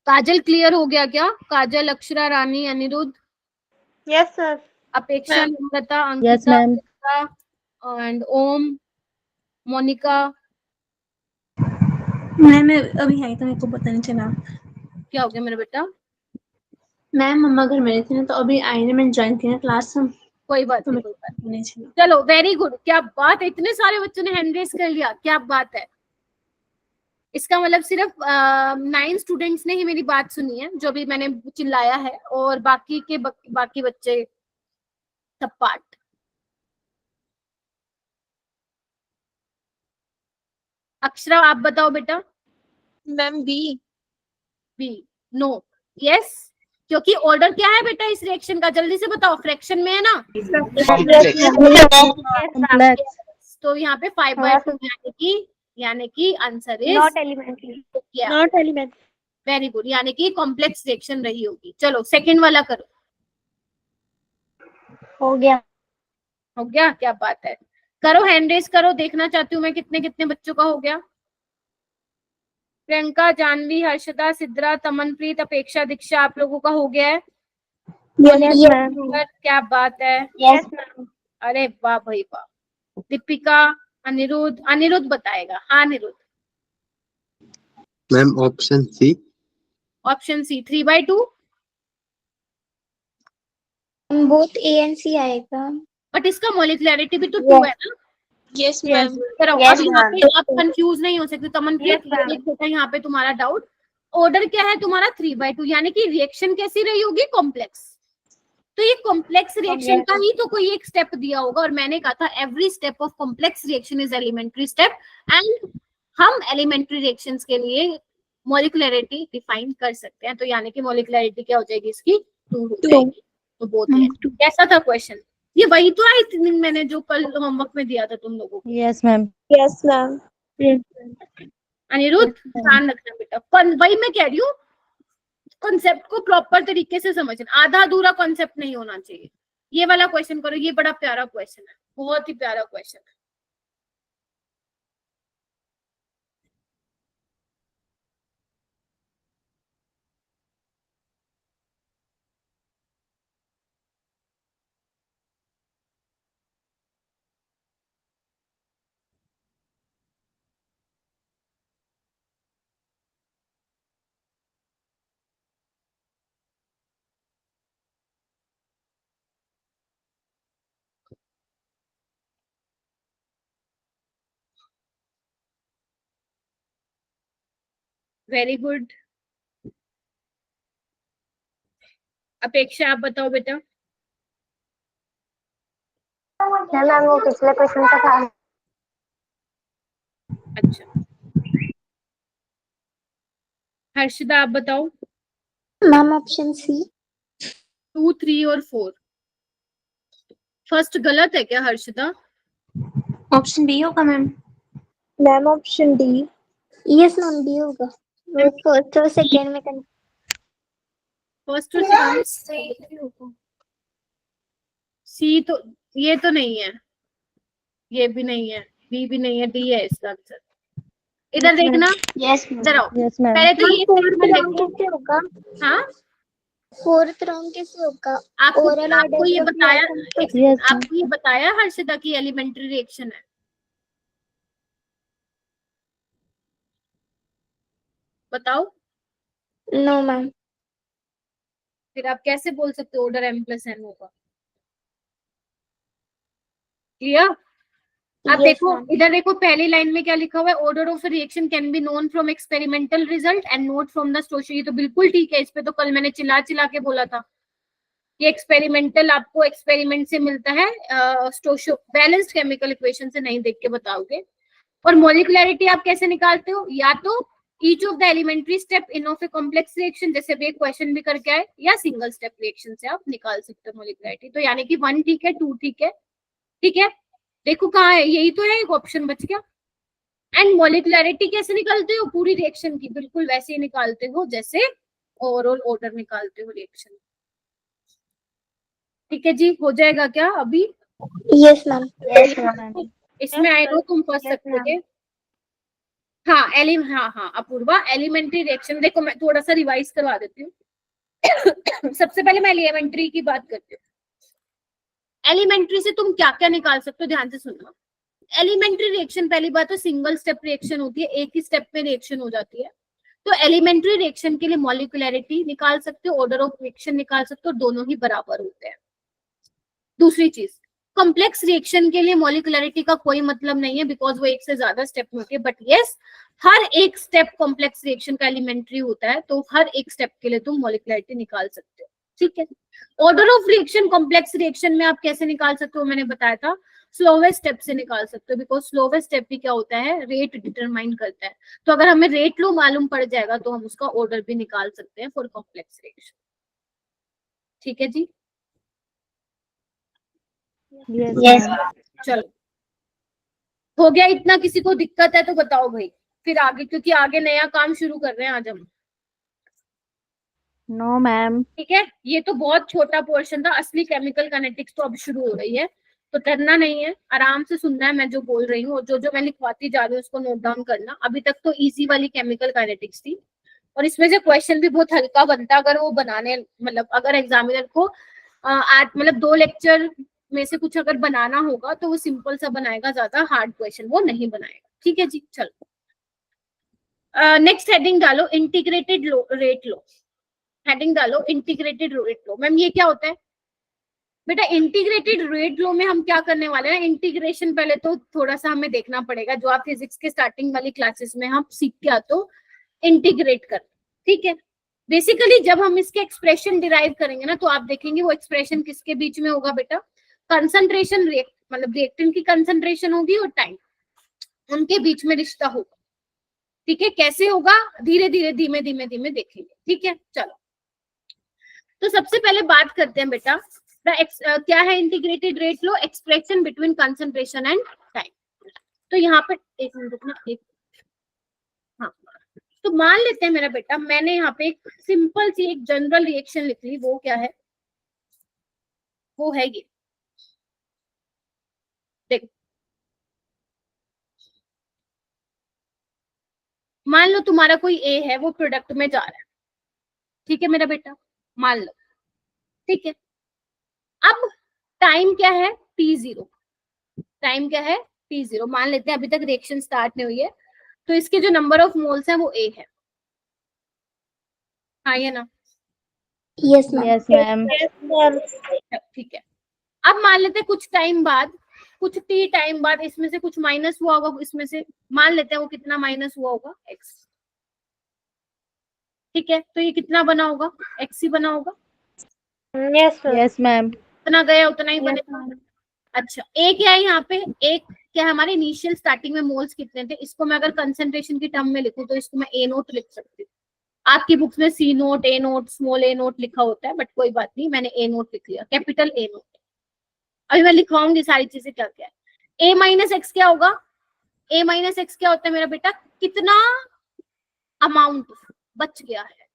[SPEAKER 1] काजल क्लियर हो गया क्या? काजल, अक्षरा, रानी, Anirudh,
[SPEAKER 5] Yes, sir.
[SPEAKER 1] Apeksha,
[SPEAKER 5] Ma'am.
[SPEAKER 1] Namrata,
[SPEAKER 2] Yes,
[SPEAKER 1] Ankita,
[SPEAKER 2] ma'am.
[SPEAKER 1] And Om, Monika.
[SPEAKER 7] Ma'am मैं अभी आई तो मेरे को पता नहीं चला।
[SPEAKER 1] क्या हो गया मेरा बेटा?
[SPEAKER 7] मैम मम्मा घर में थे ना तो अभी आई ना, मैंने ज्वाइन किया क्लास।
[SPEAKER 1] कोई बात
[SPEAKER 7] तो
[SPEAKER 1] नहीं,
[SPEAKER 7] मेरे
[SPEAKER 1] कोई बात
[SPEAKER 7] को नहीं चला।
[SPEAKER 1] नहीं। चलो वेरी गुड, क्या बात है, इतने सारे बच्चों ने हैंड रेस कर लिया, क्या बात है। इसका मतलब सिर्फ 9 स्टूडेंट्स ने ही मेरी बात सुनी है, जो भी मैंने चिल्लाया है, और बाकी के बाकी बच्चे सब पार्ट। अक्षरा आप बताओ बेटा।
[SPEAKER 5] Ma'am, B.
[SPEAKER 1] B? No, yes, क्योंकि ऑर्डर क्या है बेटा इस रिएक्शन का, जल्दी से बताओ, फ्रैक्शन में है ना।
[SPEAKER 2] Complex.
[SPEAKER 1] तो यहाँ पे 5/2 यानी कि answer is
[SPEAKER 6] Not elementary.
[SPEAKER 5] Not elementary.
[SPEAKER 1] Very good, यानी कि कॉम्प्लेक्स रिएक्शन रही होगी। चलो सेकंड वाला करो।
[SPEAKER 6] हो गया।
[SPEAKER 1] हो गया, क्या बात है। करो हैंड रेस करो, देखना चाहती हूँ मैं कितने कितने बच्चों का हो गया। प्रियंका, जानवी, हर्षदा, सिद्रा, तमनप्रीत, अपेक्षा, दीक्षा, आप लोगों का हो गया है।
[SPEAKER 6] Yes, ma'am.
[SPEAKER 1] क्या बात है।
[SPEAKER 6] Yes, ma'am.
[SPEAKER 1] अरे वाह भाई वाह। दीपिका, अनिरुद्ध बताएगा। हाँ Anirudh.
[SPEAKER 3] Ma'am option C.
[SPEAKER 1] Option C 3/2।
[SPEAKER 6] Both A and C आएगा।
[SPEAKER 1] बट इसका मोलिकुलरिटी भी तो 2 है ना।
[SPEAKER 5] Yes, ma'am.
[SPEAKER 1] करो,
[SPEAKER 6] Yes,
[SPEAKER 1] अब यहाँ
[SPEAKER 6] ma'am.
[SPEAKER 1] पे आप कंफ्यूज नहीं हो सकते। तमनप्रीत,
[SPEAKER 6] Yes, ma'am.
[SPEAKER 1] एक होता है यहाँ पे तुम्हारा डाउट। ऑर्डर क्या है तुम्हारा? 3/2, यानी कि रिएक्शन कैसी रही होगी? कॉम्प्लेक्स। तो ये कॉम्प्लेक्स रिएक्शन का ही तो कोई एक स्टेप दिया होगा, और मैंने कहा था every step of complex reaction is elementary step, and हम एलिमेंट्री रिएक्शंस के लिए मॉलिक्युलरिटी डिफाइन कर सकते हैं। तो यानी कि मॉलिक्युलरिटी क्या हो जाएगी इसकी? 2 हो जाएगी। तो बोथ कैसा था क्वेश्चन? ये वही तो आई थी मैंने जो कल होमवर्क में दिया था तुम लोगों को।
[SPEAKER 2] Yes, ma'am.
[SPEAKER 5] Yes, ma'am.
[SPEAKER 1] Anirudh ध्यान रखना बेटा, वही मैं कह रही हूँ, कॉन्सेप्ट को प्रॉपर तरीके से समझना, आधा अधूरा कॉन्सेप्ट नहीं होना चाहिए। ये वाला क्वेश्चन करो, ये बड़ा प्यारा क्वेश्चन है, बहुत ही प्यारा क्वेश्चन है। Very good. अपेक्षा आप बताओ बेटा।
[SPEAKER 6] मैम वो पिछले क्वेश्चन का था।
[SPEAKER 1] अच्छा, हर्षदा आप बताओ।
[SPEAKER 6] Ma'am option C.
[SPEAKER 1] 2, 3 और 4। फर्स्ट गलत है क्या हर्षदा?
[SPEAKER 7] ऑप्शन बी होगा ma'am.
[SPEAKER 5] Ma'am, option D.
[SPEAKER 6] Yes, ma'am D होगा। वो फर्स्ट और सेकेंड में
[SPEAKER 1] फर्स्ट और सेकंड। सी तो ये तो नहीं है, ये भी नहीं है, बी भी नहीं है, डी है इसका आंसर। इधर देखना,
[SPEAKER 6] Yes,
[SPEAKER 1] इधर आओ।
[SPEAKER 2] Yes, ma'am.
[SPEAKER 1] पहले तो ये
[SPEAKER 6] फोर्थ
[SPEAKER 1] statement
[SPEAKER 6] राउंड
[SPEAKER 1] देखो।
[SPEAKER 6] कैसे होगा?
[SPEAKER 1] हाँ,
[SPEAKER 6] फोर्थ राउंड कैसे होगा?
[SPEAKER 1] आपको
[SPEAKER 6] Oral
[SPEAKER 1] आपको
[SPEAKER 6] order
[SPEAKER 1] ये
[SPEAKER 6] of
[SPEAKER 1] बताया,
[SPEAKER 6] reaction.
[SPEAKER 1] एक second,
[SPEAKER 2] Yes, ma'am.
[SPEAKER 1] आपको ये बताया हर्षदा की एलिमेंट्री रिएक्शन है? बताओ।
[SPEAKER 6] No, ma'am.
[SPEAKER 1] फिर आप कैसे बोल सकते हो ऑर्डर m+n होगा? क्लियर? अब
[SPEAKER 6] Yes,
[SPEAKER 1] देखो
[SPEAKER 6] ma'am.
[SPEAKER 1] इधर देखो, पहली लाइन में क्या लिखा हुआ है? Order of reaction can be known from experimental result and not from the stoichio. ये तो बिल्कुल ठीक है, इस पे तो कल मैंने चिल्ला चिल्ला के बोला था कि एक्सपेरिमेंटल आपको एक्सपेरिमेंट से मिलता है, स्टोशियो बैलेंस्ड केमिकल इक्वेशन से नहीं देख के बताओगे। और मॉलिक्युलरिटी आप कैसे निकालते हो? या तो each of the elementary step in of a complex reaction, जैसे वे क्वेश्चन भी करके आए, या सिंगल स्टेप रिएक्शन से आप निकाल सकते हो मॉलिक्युलरिटी। तो यानी कि 1 ठीक है, 2 ठीक है, ठीक है। देखो कहाँ है, यही तो है, एक ऑप्शन बच गया। एंड मॉलिक्युलरिटी कैसे निकालते हो? पूरी रिएक्शन की बिल्कुल वैसे ही निकालते हो जैसे ओवरऑल ऑर्डर निकालते हो रिएक्शन। ठीक है जी, हो जाएगा क्या अभी?
[SPEAKER 5] Yes, ma'am.
[SPEAKER 6] Yes ma'am.
[SPEAKER 1] इसमें आई नो तुम फंस सकते थे। हाँ हाँ अपूर्वा, एलिमेंट्री रिएक्शन देखो मैं थोड़ा सा रिवाइज करवा देती हूँ। सबसे पहले मैं एलिमेंट्री की बात करती हूँ। एलिमेंट्री से तुम क्या क्या निकाल सकते हो, ध्यान से सुनना। एलिमेंट्री रिएक्शन पहली बात तो सिंगल स्टेप रिएक्शन होती है, एक ही स्टेप में रिएक्शन हो जाती है। तो एलिमेंट्री रिएक्शन के लिए मॉलिक्यूलैरिटी निकाल सकते हो, ऑर्डर ऑफ रिएक्शन निकाल सकते हो, दोनों ही बराबर होते हैं। दूसरी चीज, कॉम्प्लेक्स रिएक्शन के लिए मॉलिक्यूलैरिटी का कोई मतलब नहीं है, बिकॉज वो एक से ज्यादा स्टेप होते हैं। बट यस, हर एक स्टेप कॉम्प्लेक्स रिएक्शन का एलिमेंट्री होता है, तो हर एक स्टेप के लिए तुम मॉलिक्यूलैरिटी निकाल सकते हो। ठीक है। Order of reaction complex reaction में आप कैसे निकाल सकते हो, मैंने बताया था स्लोवेस्ट स्टेप से निकाल सकते हो, बिकॉज स्लोवेस्ट स्टेप भी क्या होता है, रेट डिटरमाइन करता है। तो अगर हमें रेट लो मालूम पड़ जाएगा तो हम उसका ऑर्डर भी निकाल सकते हैं फॉर कॉम्प्लेक्स रिएक्शन। ठीक है जी।
[SPEAKER 6] यस
[SPEAKER 1] चलो हो गया इतना, किसी को दिक्कत है तो बताओ भाई, फिर आगे, क्योंकि आगे नया काम शुरू कर रहे हैं आज हम।
[SPEAKER 7] No ma'am.
[SPEAKER 1] ठीक है, ये तो बहुत छोटा पोर्शन था, असली केमिकल काइनेटिक्स तो अब शुरू हो रही है, तो डरना नहीं है, आराम से सुनना है मैं जो बोल रही हूँ, और जो जो मैं लिखवाती जा रही हूँ उसको नोट डाउन करना। अभी तक तो इजी वाली केमिकल काइनेटिक्स थी, और इसमें से क्वेश्चन भी बहुत हल्का बनता अगर वो बनाने, मतलब अगर एग्जामिनर को मतलब 2 लेक्चर में से कुछ अगर बनाना होगा तो वो सिंपल सा बनाएगा, ज्यादा हार्ड क्वेश्चन वो नहीं बनाएगा। ठीक है जी। चलो नेक्स्ट हेडिंग डालो, इंटीग्रेटेड रेट लो। हेडिंग डालो इंटीग्रेटेड रेट लो। मैम ये क्या होता है बेटा? इंटीग्रेटेड रेट लो में हम क्या करने वाले हैं, इंटीग्रेशन पहले तो थोड़ा सा हमें देखना पड़ेगा, जो आप फिजिक्स के स्टार्टिंग वाली क्लासेस में हम सीख के आते हो इंटीग्रेट कर। ठीक है, बेसिकली जब हम इसके एक्सप्रेशन डिराइव करेंगे ना, तो आप देखेंगे वो एक्सप्रेशन किसके बीच में होगा बेटा, कंसंट्रेशन मतलब रिएक्टेंट की कंसंट्रेशन होगी और टाइम, उनके बीच में रिश्ता होगा। ठीक है, कैसे होगा धीरे धीरे धीमे धीमे धीमे देखेंगे। ठीक है, चलो तो सबसे पहले बात करते हैं बेटा, क्या है integrated rate low, expression between concentration and time. तो यहाँ पे एक मिनट रुकना, एक, हाँ, तो मान लेते हैं मेरा बेटा, मैंने यहाँ पे एक सिंपल सी एक जनरल रिएक्शन लिख ली, वो क्या है, वो है ये, देख मान लो तुम्हारा कोई ए है, वो प्रोडक्ट में जा रहा है। ठीक है मेरा बेटा, मान लो। ठीक है, अब टाइम क्या है, t0, टाइम क्या है t0, मान लेते हैं अभी तक रिएक्शन स्टार्ट नहीं हुई है, तो इसके जो नंबर ऑफ मोल्स हैं वो ए है। हाँ ये ना,
[SPEAKER 5] Yes, ma'am.
[SPEAKER 7] Yes ma'am.
[SPEAKER 1] ठीक है। अब मान लेते हैं कुछ टाइम बाद, कुछ टी टाइम बाद इसमें से कुछ माइनस हुआ होगा, इसमें से मान लेते हैं वो कितना माइनस हुआ होगा, x। ठीक है, तो ये कितना बना होगा, x ही बना होगा।
[SPEAKER 7] Yes ma'am.
[SPEAKER 1] उतना गया उतना ही बनेगा। अच्छा, ए क्या है यहाँ पे, एक क्या है हमारे इनिशियल स्टार्टिंग में मोल्स कितने थे, इसको मैं अगर कंसंट्रेशन की टर्म में लिखूं तो इसको मैं ए नोट लिख सकती हूँ। आपकी बुक्स में सी नोट, ए नोट, स्मॉल ए नोट लिखा होता है, बट कोई बात नहीं, मैंने ए नोट लिख लिया, कैपिटल ए नोट। अभी मैं लिखवाऊंगी सारी चीजें क्या क्या है। ए माइनस एक्स क्या होगा, ए माइनस एक्स क्या होता है मेरा बेटा, कितना अमाउंट बच गया है,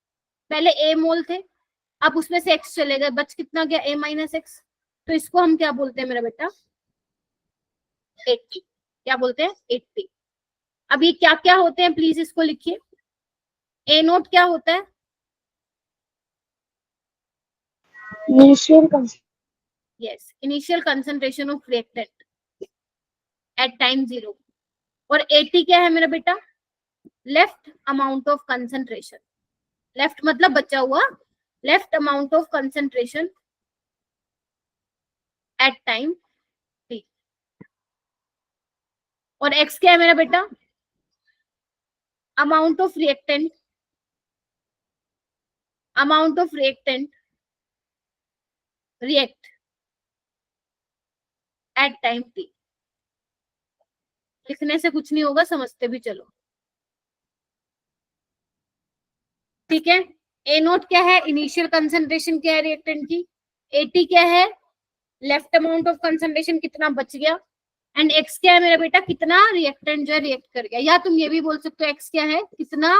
[SPEAKER 1] पहले ए मोल थे, अब उसमें से एक्स चले गए, बच कितना गया, ए माइनस एक्स। तो इसको हम क्या बोलते हैं मेरा बेटा, 80। क्या बोलते हैं, 80। अब ये क्या क्या होते हैं प्लीज इसको लिखिए। ए नोट क्या होता है, yes, initial concentration of reactant at time 0। और 80 क्या है मेरा बेटा, left amount of concentration, left मतलब बचा हुआ, left amount of concentration at time t। और x क्या है मेरा बेटा, amount of reactant, amount of reactant react at time t। लिखने से कुछ नहीं होगा, समझते भी चलो। ठीक है, ए नोट क्या है, इनिशियल कंसंट्रेशन क्या है रिएक्टेंट की, 80 क्या है, लेफ्ट अमाउंट ऑफ कंसंट्रेशन कितना बच गया, एंड x क्या है मेरा बेटा, कितना रिएक्टेंट जो है रिएक्ट कर गया, या तुम ये भी बोल सकते हो x क्या है, कितना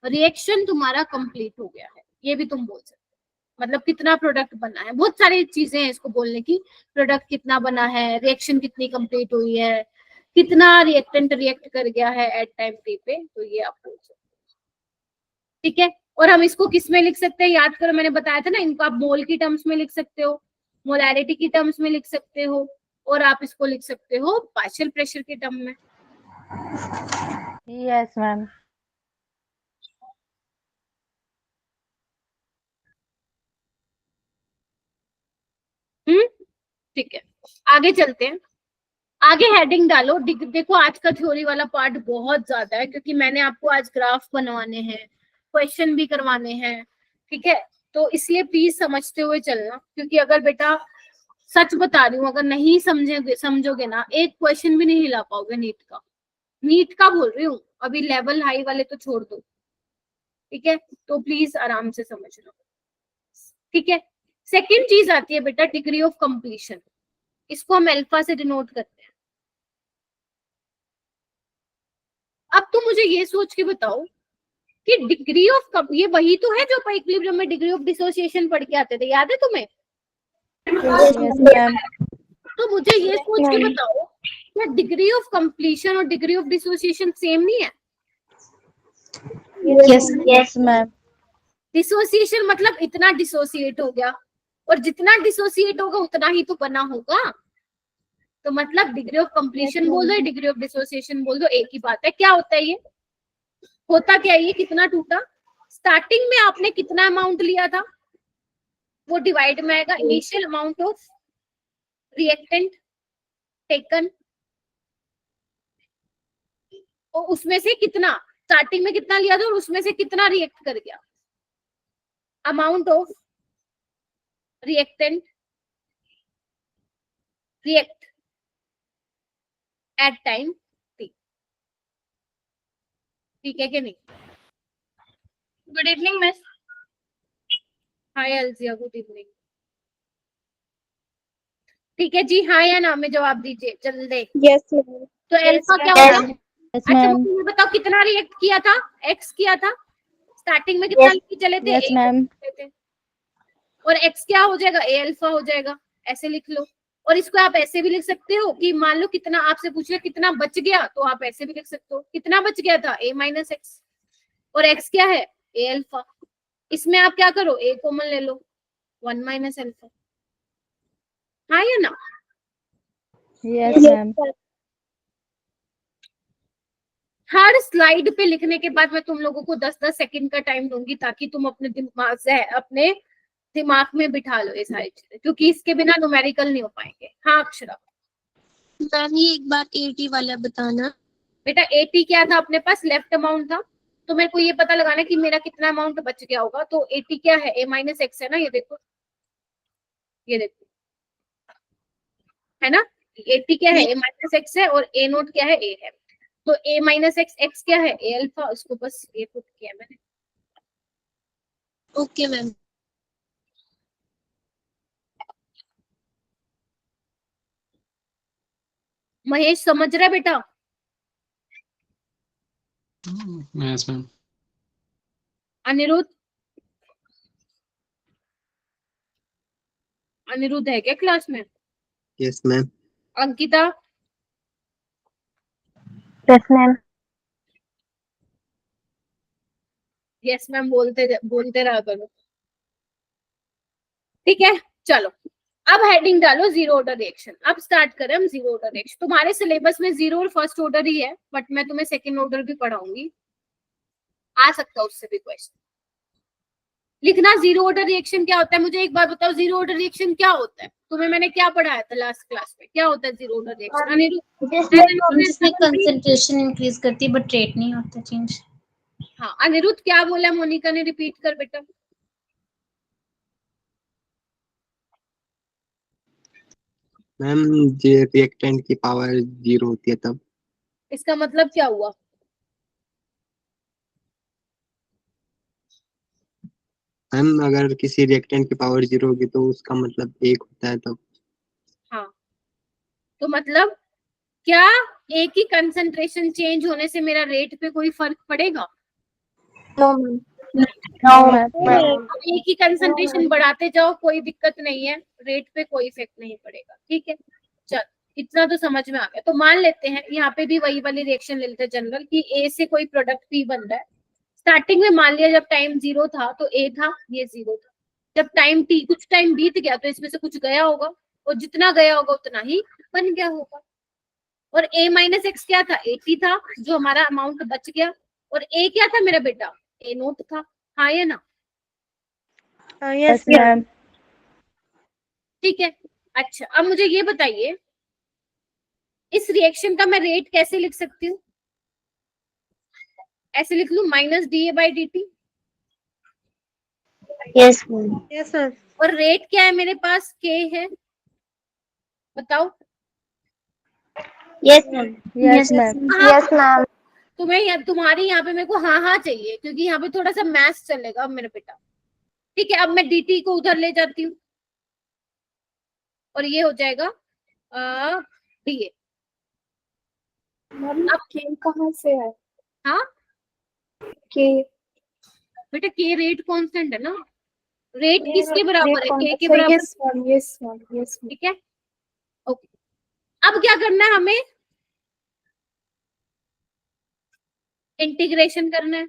[SPEAKER 1] रिएक्शन तुम्हारा कंप्लीट हो गया है, ये भी तुम बोल सकते हो। मतलब कितना प्रोडक्ट बना है, बहुत सारी चीजें हैं इसको बोलने की। प्रोडक्ट कितना बना है, रिएक्शन कितनी कंप्लीट हुई है, कितना रिएक्टेंट रिएक्ट कर गया है एट टाइम टी पे, तो ये आप बोल सकते हो। ठीक है, और हम इसको किस में लिख सकते हैं, याद करो मैंने बताया था ना, इनको आप मोल की टर्म्स में लिख सकते हो, मोलैरिटी की टर्म्स में लिख सकते हो, और आप इसको लिख सकते हो पार्शियल प्रेशर के टर्म में।
[SPEAKER 8] Yes ma'am.
[SPEAKER 1] ठीक है, आगे चलते हैं। आगे हेडिंग डालो। देखो आज का थ्योरी वाला पार्ट बहुत ज्यादा है, क्योंकि मैंने आपको आज ग्राफ बनवाने हैं, क्वेश्चन भी करवाने हैं। ठीक है, तो इसलिए प्लीज समझते हुए चलना, क्योंकि अगर बेटा सच बता रही हूँ, अगर नहीं समझोगे ना, एक क्वेश्चन भी नहीं हिला पाओगे नीट का बोल रही हूँ, अभी लेवल हाई वाले तो छोड़ दो। ठीक है, तो प्लीज आराम से समझ लो। ठीक है, सेकेंड चीज आती है बेटा डिग्री ऑफ कंप्लीशन, इसको हम अल्फा से डिनोट करते हैं। अब तुम मुझे ये सोच के बताओ कि डिग्री ऑफ, ये वही तो है जो इक्विलिब्रियम में डिग्री ऑफ डिसोसिएशन पढ़ के आते थे, याद है तुम्हें?
[SPEAKER 8] Yes ma'am.
[SPEAKER 1] तो मुझे ये सोच के बताओ क्या डिग्री ऑफ कंप्लीशन और डिग्री ऑफ डिसोसिएशन सेम नहीं है?
[SPEAKER 8] Yes ma'am.
[SPEAKER 1] डिसोसिएशन मतलब इतना डिसोसिएट हो गया, और जितना डिसोसिएट होगा उतना ही तो बना होगा। तो मतलब डिग्री ऑफ कंप्लीशन बोल दो, डिग्री ऑफ डिसोसिएशन बोल दो, एक ही बात है। क्या होता है ये, होता क्या है, ये कितना टूटा, स्टार्टिंग में आपने कितना अमाउंट लिया था वो डिवाइड में आएगा initial amount of reactant taken, और उसमें से कितना स्टार्टिंग में कितना लिया था और उसमें से कितना रिएक्ट कर गया, amount of reactant react at time टी। ठीक है कि नहीं? Good evening miss. Hi Aljiya, good evening. ठीक है जी, हाँ या ना में जवाब दीजिए जल्दी।
[SPEAKER 5] Yes ma'am.
[SPEAKER 1] तो अल्फा क्या होगा?
[SPEAKER 8] यस
[SPEAKER 1] अच्छा
[SPEAKER 8] मैम।
[SPEAKER 1] मुझे बताओ कितना रिएक्ट किया था, एक्स किया था, स्टार्टिंग में कितना लेके चले थे,
[SPEAKER 8] यस मैम।
[SPEAKER 1] और एक्स क्या हो जाएगा, ए अल्फा हो जाएगा, ऐसे लिख लो। और इसको आप ऐसे भी लिख सकते हो कि मान लो कितना आपसे पूछे कितना बच गया, तो आप ऐसे भी लिख सकते हो कितना बच गया था, ए माइनस एक्स, और एक्स क्या है, ए अल्फा। इसमें आप क्या करो, ए कॉमन ले लो, 1 माइनस अल्फा। हाँ या ना?
[SPEAKER 8] Yes ma'am.
[SPEAKER 1] हर स्लाइड पे लिखने के बाद मैं तुम लोगों को 10-10 सेकंड का टाइम दूंगी, ताकि तुम अपने दिमाग में बिठा लो ये सारी चीजें, क्योंकि इसके बिना न्यूमेरिकल नहीं हो पाएंगे। हाँ अक्षरा।
[SPEAKER 6] मैम ये एक बार 80 वाला बताना।
[SPEAKER 1] बेटा 80 क्या था अपने पास, लेफ्ट अमाउंट था, तो मेरे को ये पता लगाना कि मेरा कितना अमाउंट बच गया होगा। तो 80 क्या है, ए माइनस एक्स है ना, ये देखो, ये देखो, है ना, 80 क्या है, ए माइनस एक्स है, और ए नोट क्या है, ए है। तो ए माइनस एक्स, एक्स क्या है, ए अल्फा, उसको बस ये पुट किया मैंने।
[SPEAKER 6] Okay ma'am.
[SPEAKER 1] महेश समझ रहा है बेटा?
[SPEAKER 3] Yes ma'am.
[SPEAKER 1] अनिरुद्ध, अनिरुद्ध है क्या क्लास में?
[SPEAKER 9] Yes ma'am.
[SPEAKER 1] Ankita,
[SPEAKER 5] yes ma'am.
[SPEAKER 1] Yes ma'am बोलते रहा करो। ठीक है, चलो अब हेडिंग डालो जीरो ऑर्डर रिएक्शन। अब स्टार्ट करें हम जीरो ऑर्डर रिएक्शन। तुम्हारे सिलेबस में जीरो और फर्स्ट ऑर्डर ही है, बट मैं तुम्हें सेकंड ऑर्डर भी पढ़ाऊंगी, आ सकता है उससे भी क्वेश्चन। लिखना जीरो ऑर्डर रिएक्शन क्या होता है। मुझे एक बात बताओ, जीरो ऑर्डर रिएक्शन क्या होता है? तुम्हें मैंने क्या पढ़ाया था लास्ट क्लास में, क्या होता है जीरो ऑर्डर रिएक्शन?
[SPEAKER 7] जिसमें कंसंट्रेशन इंक्रीज करती है बट रेट नहीं होता चेंज।
[SPEAKER 1] हाँ अनिरुद्ध क्या बोला, मोनिका ने रिपीट कर बेटा।
[SPEAKER 9] मैम ये रिएक्टेंट की पावर 0 होती है तब।
[SPEAKER 1] इसका मतलब क्या हुआ?
[SPEAKER 9] मैम अगर किसी रिएक्टेंट की पावर 0 होगी तो उसका मतलब 1 होता है तब।
[SPEAKER 1] हाँ, तो मतलब क्या एक ही कंसंट्रेशन चेंज होने से मेरा रेट पे कोई फर्क पड़ेगा?
[SPEAKER 5] No ma'am.
[SPEAKER 8] No, ma'am.
[SPEAKER 1] अब एक ही कंसंट्रेशन बढ़ाते जाओ, कोई दिक्कत नहीं है, रेट पे कोई इफेक्ट नहीं पड़ेगा, ठीक है। चल इतना तो समझ में आ गया। तो मान लेते हैं यहाँ पे भी वही वाली रिएक्शन ले लेते हैं जनरल, कि ए से कोई प्रोडक्ट पी बन रहा है। स्टार्टिंग में मान लिया जब टाइम 0 था तो ए था, ये 0 था। जब टाइम टी कुछ टाइम बीत गया तो इसमें से कुछ गया होगा, और जितना गया होगा उतना ही बन गया होगा। और a माइनस एक्स क्या था, 80 था, जो हमारा अमाउंट बच गया। और a क्या था मेरा बेटा, a नोट था। हाँ या ना?
[SPEAKER 8] Yes, ma'am.
[SPEAKER 1] ठीक है। अच्छा अब मुझे ये बताइए, इस रिएक्शन का मैं रेट कैसे लिख सकती हूँ? ऐसे लिख लूं, minus DA/dt।
[SPEAKER 6] Yes ma'am.
[SPEAKER 2] Yes sir.
[SPEAKER 1] और रेट क्या है मेरे पास, k है, बताओ।
[SPEAKER 6] Yes ma'am.
[SPEAKER 8] Yes, ma'am.
[SPEAKER 5] Yes, ma'am.
[SPEAKER 1] तुम्हारी यहाँ पे मेरे को हाँ चाहिए, क्योंकि यहाँ पे थोड़ा सा मैथ्स चलेगा अब मेरा बेटा। ठीक है, अब मैं dt को उधर ले जाती हूँ और ये हो जाएगा dA। अब
[SPEAKER 5] K कहाँ से है?
[SPEAKER 1] हाँ
[SPEAKER 5] K
[SPEAKER 1] बेटा, k रेट कांस्टेंट है ना, रेट किसके बराबर है, k के
[SPEAKER 5] अच्छा,
[SPEAKER 1] बराबर।
[SPEAKER 5] yes ma'am, yes ma'am, yes ma'am.
[SPEAKER 1] ठीक है, ओके। अब क्या करना है हमें, इंटीग्रेशन करना है।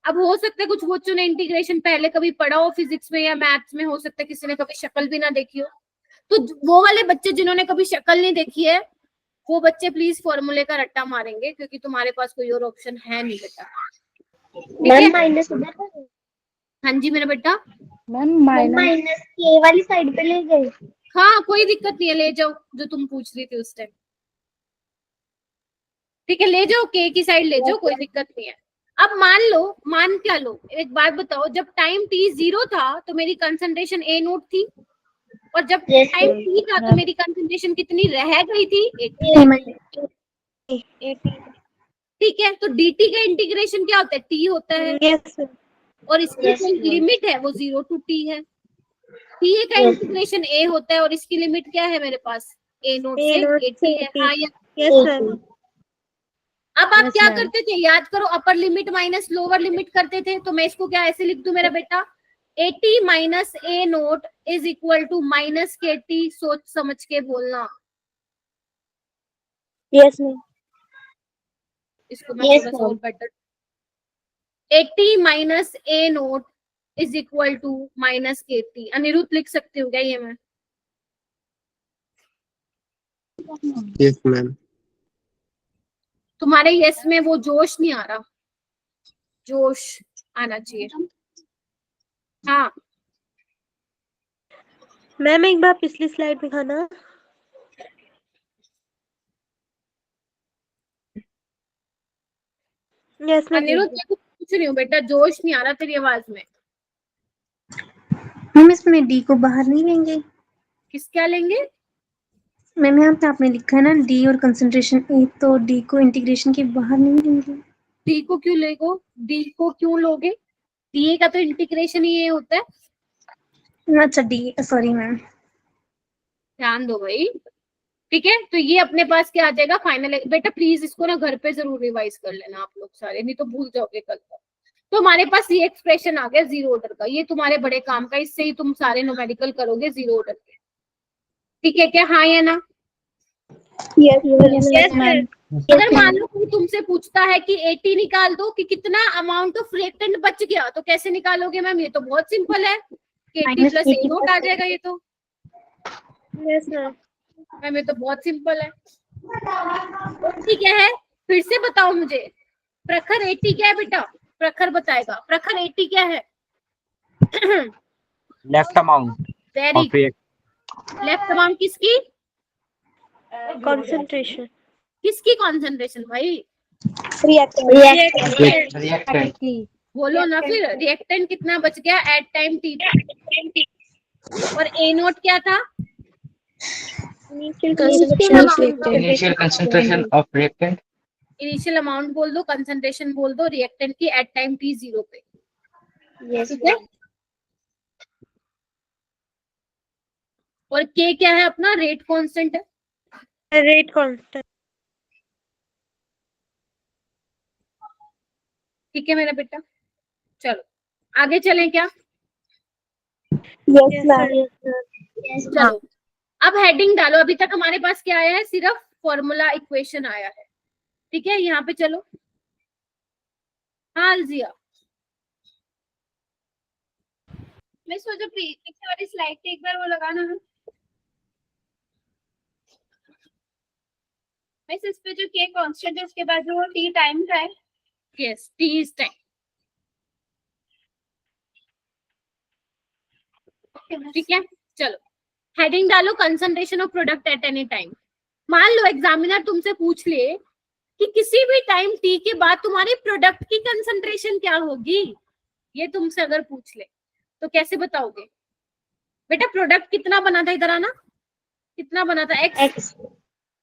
[SPEAKER 1] अब हो सकता है कुछ बच्चों ने इंटीग्रेशन पहले कभी पढ़ा हो फिजिक्स में या मैथ्स में, हो सकता है किसी ने कभी शक्ल भी ना देखी हो। तो वो वाले बच्चे जिन्होंने कभी शक्ल नहीं देखी है, वो बच्चे प्लीज फॉर्मूले का रट्टा मारेंगे, क्योंकि तुम्हारे पास कोई और ऑप्शन है नहीं बेटा।
[SPEAKER 6] मैम माइनस उधर कर,
[SPEAKER 1] हाँ जी मेरा बेटा।
[SPEAKER 8] Ma'am, minus.
[SPEAKER 6] माइनस के वाली साइड पे ले गए।
[SPEAKER 1] हाँ कोई दिक्कत नहीं है, ले जाओ जो तुम पूछ रही थी उस टाइम। ठीक है, ले जाओ, के की साइड ले जाओ, कोई दिक्कत नहीं है। अब मान लो, मान क्या लो, एक बात बताओ, जब टाइम t 0 था तो मेरी कंसंट्रेशन a नोट थी, और जब
[SPEAKER 6] Yes,
[SPEAKER 1] टाइम
[SPEAKER 6] ma'am.
[SPEAKER 1] t था तो मेरी कंसंट्रेशन कितनी रह गई थी, 80। ठीक है, तो dt का इंटीग्रेशन क्या होता है, t होता है,
[SPEAKER 2] यस सर।
[SPEAKER 1] और इसकी
[SPEAKER 6] Yes,
[SPEAKER 1] जो
[SPEAKER 6] ma'am.
[SPEAKER 1] लिमिट है वो 0 to t है। ta का
[SPEAKER 6] Yes.
[SPEAKER 1] इंटीग्रेशन a होता है, और इसकी लिमिट क्या है मेरे पास, a नोट
[SPEAKER 2] A
[SPEAKER 1] से
[SPEAKER 2] नोट
[SPEAKER 1] 80
[SPEAKER 2] से
[SPEAKER 1] है।
[SPEAKER 2] 80।
[SPEAKER 1] हाँ या
[SPEAKER 2] यस सर।
[SPEAKER 1] अब आप
[SPEAKER 8] Yes,
[SPEAKER 1] क्या
[SPEAKER 8] ma'am.
[SPEAKER 1] करते थे, याद करो, upper limit minus lower limit करते थे। तो मैं इसको क्या ऐसे लिख दूं मेरा बेटा, 80 minus a naught is equal to minus KT। सोच समझ के बोलना,
[SPEAKER 2] यस मैम।
[SPEAKER 1] इसको मैं
[SPEAKER 6] Yes,
[SPEAKER 1] थोड़ा सा और
[SPEAKER 6] ma'am.
[SPEAKER 1] Better, 80 minus a naught is equal to minus KT। Anirudh लिख सकती हूँ क्या ये मैं?
[SPEAKER 9] Yes ma'am.
[SPEAKER 1] तुम्हारे यस में वो जोश नहीं आ रहा, जोश आना चाहिए। हाँ
[SPEAKER 2] मैम एक बार पिछली स्लाइड दिखाना। Yes ma'am.
[SPEAKER 1] अनिरुद्ध, मैं कुछ पूछ रही हूँ बेटा, जोश नहीं आ रहा तेरी आवाज में।
[SPEAKER 7] हम इसमें डी को बाहर नहीं लेंगे?
[SPEAKER 1] किस क्या लेंगे?
[SPEAKER 7] मैम यहाँ पे आपने लिखा है ना डी और कंसंट्रेशन ए, तो डी को इंटीग्रेशन के बाहर नहीं लेंगे?
[SPEAKER 1] डी को क्यों लेगो, डी को क्यों लोगे, डी का तो इंटीग्रेशन ही ये होता है।
[SPEAKER 7] अच्छा डी, सॉरी मैम।
[SPEAKER 1] ध्यान दो भाई। ठीक है, तो ये अपने पास क्या आ जाएगा फाइनल। बेटा प्लीज इसको ना घर पे जरूर रिवाइज कर लेना आप लोग सारे, नहीं तो भूल जाओगे कल तक। तो हमारे पास ये एक्सप्रेशन आ गया जीरो ऑर्डर का, ये तुम्हारे बड़े काम का, इससे ही तुम सारे न्यूमेरिकल करोगे जीरो ऑर्डर के। ठीक है क्या, हाँ या ना?
[SPEAKER 2] Yes ma'am.
[SPEAKER 1] अगर मान लो कोई तुमसे पूछता है कि 80 निकाल दो कि कितना अमाउंट ऑफ रिएक्टेंट बच गया, तो कैसे निकालोगे मैम? ये तो बहुत सिंपल है, 80 प्लस ए नोट आ जाएगा ये तो।
[SPEAKER 2] Yes ma'am.
[SPEAKER 1] मैम ये तो बहुत सिंपल है। ठीक है, फिर से बताओ मुझे, प्रखर 80 क्या है बेटा? प्रखर बताएगा, प्रखर 80 क्या है?
[SPEAKER 10] Left amount
[SPEAKER 1] very
[SPEAKER 10] of react,
[SPEAKER 1] left amount किसकी?
[SPEAKER 2] कंसंट्रेशन।
[SPEAKER 1] किसकी कॉन्सेंट्रेशन भाई?
[SPEAKER 4] रिएक्टेंट
[SPEAKER 8] की
[SPEAKER 1] बोलो ना फिर, रिएक्टेंट कितना बच गया एट टाइम टी, और ए नोट क्या था?
[SPEAKER 4] Initial concentration of reactant.
[SPEAKER 1] Initial amount बोल दो, कंसंट्रेशन बोल दो रिएक्टेंट की एट टाइम टी 0 पे।
[SPEAKER 6] Yes,
[SPEAKER 1] ठीक है, और के क्या है अपना? रेट कांस्टेंट है।
[SPEAKER 2] Rate constant.
[SPEAKER 1] ठीक है मेरा बेटा, चलो आगे चलें क्या?
[SPEAKER 5] Yes, ma'am.
[SPEAKER 1] चलो अब हेडिंग डालो। अभी तक हमारे पास क्या आया है? सिर्फ फॉर्मूला इक्वेशन आया है। ठीक है, यहाँ पे चलो। हाँ अलजिया, मैं सोचा पीछे वाली स्लाइड पे एक बार वो लगाना है। वैसे इस पे जो के कांस्टेंट है उसके बाद जो वो टी टाइम का है। Yes, T is time. ठीक है, चलो हेडिंग डालो, concentration of product at any time. मान लो एग्जामिनर तुमसे पूछ ले कि किसी भी टाइम टी के बाद तुम्हारे प्रोडक्ट की कंसंट्रेशन क्या होगी, ये तुमसे अगर पूछ ले तो कैसे बताओगे? बेटा प्रोडक्ट कितना बना था, इधर आना, कितना बना था? एक्स।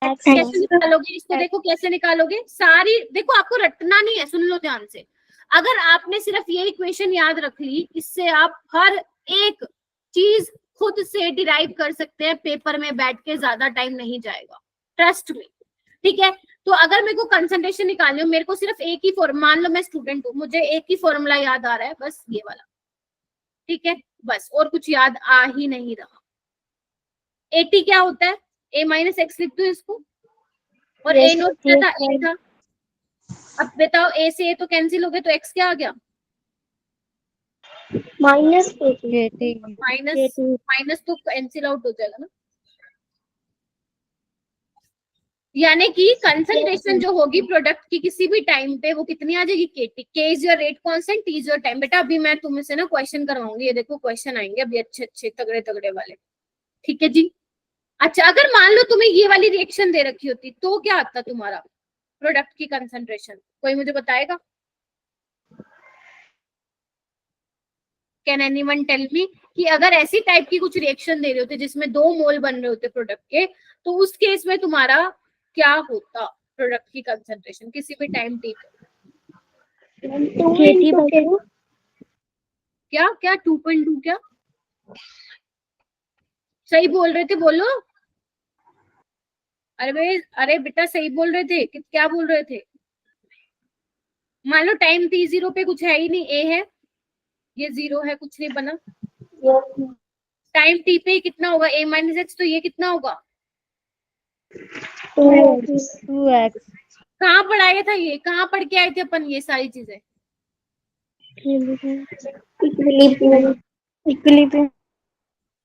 [SPEAKER 1] कैसे निकालोगे इसको? देखो कैसे निकालोगे, सारी देखो, आपको रटना नहीं है, सुन लो ध्यान से। अगर आपने सिर्फ ये इक्वेशन याद रख ली, इससे आप हर एक चीज खुद से डिराइव कर सकते हैं, पेपर में बैठ के ज्यादा टाइम नहीं जाएगा, ट्रस्ट में। ठीक है, तो अगर मेरे को कंसंट्रेशन निकालनी हो, मेरे को सिर्फ एक ही फॉर्मूला, मान लो मैं स्टूडेंट हूँ, मुझे एक ही फॉर्मूला याद आ रहा है, बस ये वाला। ठीक है, बस, और कुछ याद आ ही नहीं रहा। एटी क्या होता है? ए माइनस एक्स लिख दो इसको, और ए नोट क्या था? ए था। अब बताओ, ए से ए तो कैंसिल हो गए, तो एक्स क्या आ गया?
[SPEAKER 5] Minus
[SPEAKER 1] माइनस तो कैंसिल आउट हो जाएगा ना। यानी कि कंसंट्रेशन जो होगी प्रोडक्ट की किसी भी टाइम पे, वो कितनी आ जाएगी? केटी। के is your rate constant, T is your time. बेटा अभी मैं तुमसे ना क्वेश्चन करवाऊंगी, ये देखो क्वेश्चन आएंगे अभी अच्छे अच्छे तगड़े तगड़े वाले। ठीक है जी। अच्छा, अगर मान लो तुम्हें ये वाली रिएक्शन दे रखी होती तो क्या आता तुम्हारा प्रोडक्ट की कंसंट्रेशन? कोई मुझे बताएगा? कैन एनीवन टेल मी कि अगर ऐसी टाइप की कुछ रिएक्शन दे रहे होते जिसमें 2 मोल बन रहे होते प्रोडक्ट के, तो उस केस में तुम्हारा क्या होता प्रोडक्ट की कंसंट्रेशन किसी भी टाइम टी पे? क्या क्या 2.2? क्या सही बोल रहे थे? बोलो। अरे भाई, अरे बेटा सही बोल रहे थे कि क्या बोल रहे थे? मान लो टाइम टी 0 पे कुछ है ही नहीं, ए है, ये 0 है, कुछ नहीं बना। टाइम टी पे कितना होगा? ए माइनस एक्स, तो ये कितना होगा?
[SPEAKER 8] 2x।
[SPEAKER 1] कहाँ पढ़ाया था ये? कहाँ पढ़ के आए थे अपन ये सारी चीजें?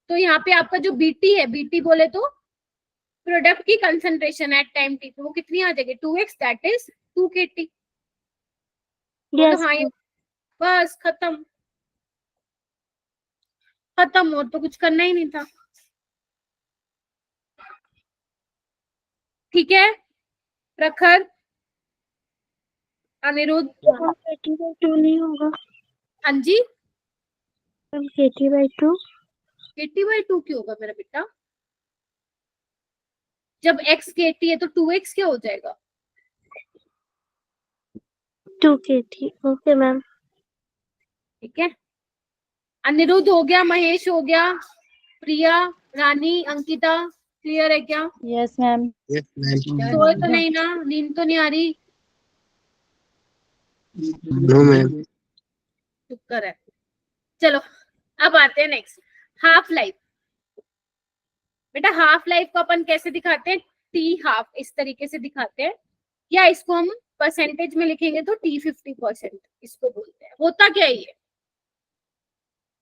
[SPEAKER 1] तो यहाँ पे आपका जो बीटी है, बीटी बोले तो प्रोडक्ट की कंसंट्रेशन एट टाइम टी, तो वो कितनी आ जाएगी? 2x, that is 2 kT। तो हाँ, ये बस खत्म, खत्म, और तो कुछ करना ही नहीं था। ठीक है, प्रखर, अनिरुद्ध,
[SPEAKER 2] KT/2 नहीं होगा?
[SPEAKER 1] हाँ जी,
[SPEAKER 2] KT/2
[SPEAKER 1] KT/2 क्यों होगा मेरा बेटा? जब x KT है तो 2x क्या हो जाएगा?
[SPEAKER 2] 2 KT। Okay ma'am.
[SPEAKER 1] ठीक है, अनिरुद्ध हो गया, महेश हो गया, प्रिया, रानी, अंकिता, क्लियर है क्या?
[SPEAKER 8] Yes ma'am.
[SPEAKER 9] Yes, ma'am.
[SPEAKER 1] सोए तो नहीं ना? नींद तो नहीं आ रही?
[SPEAKER 9] No, ma'am.
[SPEAKER 1] शुक्र है। चलो अब आते हैं नेक्स्ट, हाफ लाइफ। बेटा हाफ लाइफ को अपन कैसे दिखाते हैं? टी हाफ, इस तरीके से दिखाते हैं, या इसको हम परसेंटेज में लिखेंगे तो टी 50% इसको बोलते हैं। होता क्या है ये?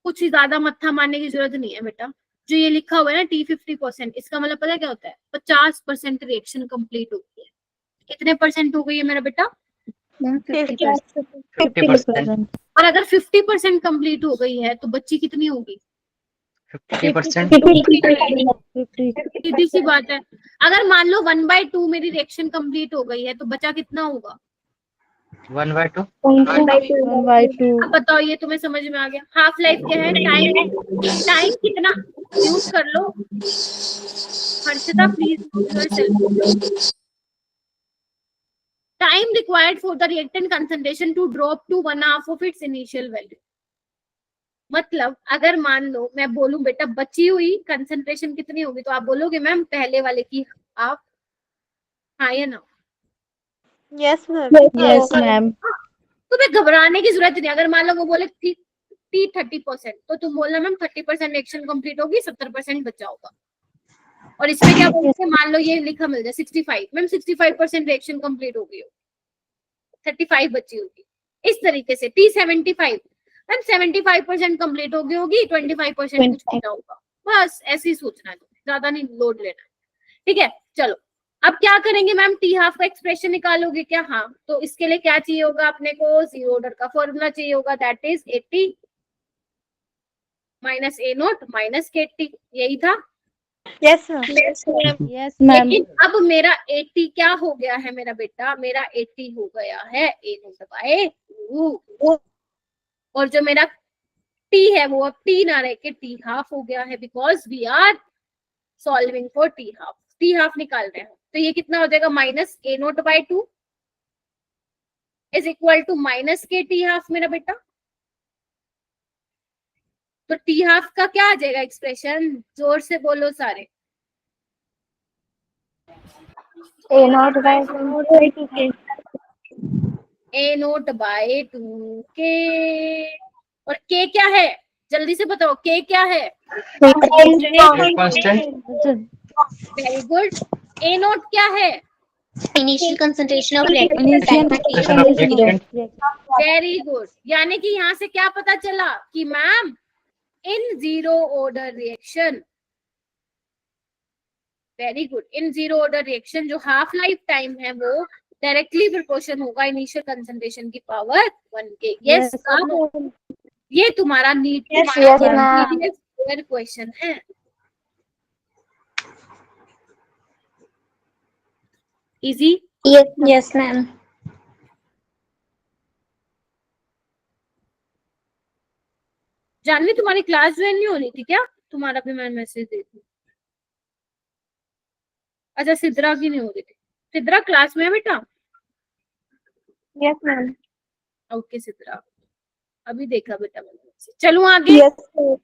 [SPEAKER 1] कुछ ज्यादा मत्था मारने की जरूरत नहीं है बेटा, जो ये लिखा हुआ है ना टी 50%, इसका मतलब पता है क्या होता है? 50% रिएक्शन कंप्लीट होती है। कितने परसेंट हो गई है मेरा बेटा?
[SPEAKER 4] 50%।
[SPEAKER 1] और अगर 50% कंप्लीट हो गई है तो बच्ची कितनी होगी?
[SPEAKER 4] 50%।
[SPEAKER 1] सीधी सी बात है। अगर मान लो 1/2 मेरी रिएक्शन कंप्लीट हो गई है तो बचा कितना होगा?
[SPEAKER 4] 1/2।
[SPEAKER 8] 1/2।
[SPEAKER 1] अब बताओ, ये तुम्हें समझ में आ गया? हाफ लाइफ क्या है? टाइम, टाइम कितना यूज कर लो। Harshita please, time required for the reactant concentration to drop to 1/2 of its initial value. मतलब अगर मान लो मैं बोलूं बेटा बची हुई कंसंट्रेशन कितनी होगी, तो आप बोलोगे मैम पहले वाले की आप, हाँ या ना?
[SPEAKER 5] Yes, ma'am.
[SPEAKER 8] Yes ma'am.
[SPEAKER 1] तुम्हें घबराने की जरूरत नहीं। अगर मान लो वो बोले टी 30% तो तुम बोलना मैम 30% रिएक्शन कंप्लीट होगी, 70% बचा होगा। और इसमें क्या बोलते हैं, मान लो ये लिखा मिल जाए 65, मैम 65% रिएक्शन कंप्लीट होगी, 35 बची होगी। इस तरीके से T75 मैम 75% कंप्लीट होगी होगी, 25% कुछ बचा होगा। बस ऐसे ही सोचना है, ज्यादा नहीं लोड लेना। ठीक है, चलो अब क्या करेंगे मैम, टी हाफ का एक्सप्रेशन निकालोगे क्या? हाँ, तो इसके लिए क्या चाहिए होगा अपने को, जीरो ऑर्डर का फॉर्मूला चाहिए होगा, that is 80 minus A note minus KT, यही था।
[SPEAKER 8] Yes ma'am. Yes ma'am.
[SPEAKER 1] लेकिन अब मेरा 80 क्या हो गया है मेरा बेटा, मेरा 80 हो गया है ए नोट बाय 2, और जो मेरा टी है वो अब टी ना रह के टी हाफ हो गया है, because we are solving for T half. T half निकाल रहे हैं, तो ये कितना हो जाएगा, minus A naught by 2 is equal to minus K T half मेरा बेटा। तो टी हाफ का क्या आ जाएगा एक्सप्रेशन, जोर से बोलो सारे।
[SPEAKER 5] A naught by 2K.
[SPEAKER 1] A naught by 2K, और के क्या है, जल्दी से बताओ, के क्या है?
[SPEAKER 4] Constant.
[SPEAKER 1] Very good. A naught क्या है?
[SPEAKER 2] Initial concentration of
[SPEAKER 4] reactant.
[SPEAKER 1] Very good. यानी कि यहाँ से क्या पता चला कि ma'am in zero order reaction, very good, in zero order reaction जो हाफ लाइफ टाइम है वो डायरेक्टली प्रोपोर्शन होगा इनिशियल कंसंट्रेशन की पावर 1 के। यस, ये तुम्हारा नीट क्वेश्चन है। इजी।
[SPEAKER 2] Yes, ma'am.
[SPEAKER 1] जानवी तुम्हारी क्लास ज्वाइन नहीं होनी थी क्या? तुम्हारा भी मैं मैसेज देखूं। अच्छा, सिद्रा की नहीं हो रही थी। सिद्रा क्लास में है बेटा?
[SPEAKER 5] Yes, ma'am.
[SPEAKER 1] ओके सिद्रा, अभी देखा बेटा मैंने मैसेज। चलो आगे।
[SPEAKER 5] Yes, sir.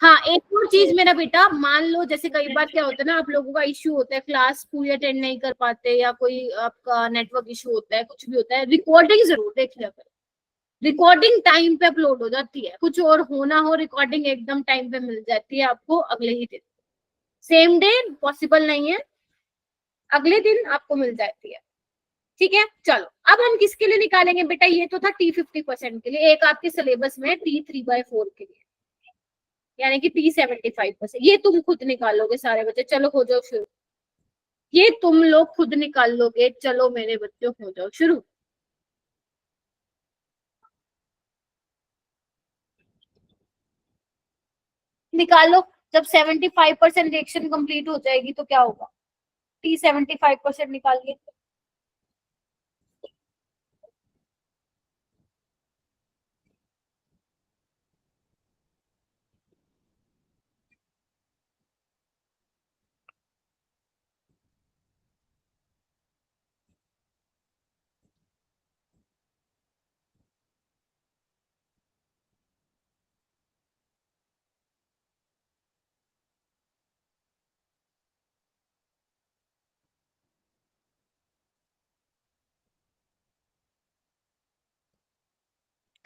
[SPEAKER 1] हाँ, एक और चीज मेरा बेटा, मान लो जैसे कई बार क्या होता है ना, आप लोगों का इश्यू होता है, क्लास पूरी अटेंड नहीं कर पाते, या कोई आपका नेटवर्क इश्यू होता है, कुछ भी होता है, रिकॉर्डिंग जरूर देख लिया करो। रिकॉर्डिंग टाइम पे अपलोड हो जाती है, कुछ और होना हो, रिकॉर्डिंग एकदम टाइम पे मिल जाती है आपको अगले ही दिन। सेम डे पॉसिबल नहीं है, अगले दिन आपको मिल जाती है। ठीक है, चलो अब हम किसके लिए निकालेंगे बेटा, ये तो था T50% के लिए, एक आपके सिलेबस में T3/4 के लिए, यानी कि T75%। ये तुम खुद निकालोगे सारे बच्चे, चलो हो जाओ शुरू। ये तुम लोग खुद निकाल लोगे, चलो मेरे बच्चों हो जाओ शुरू। निकालो। जब 75% रिएक्शन कंप्लीट हो जाएगी तो क्या होगा, T75% निकालिए।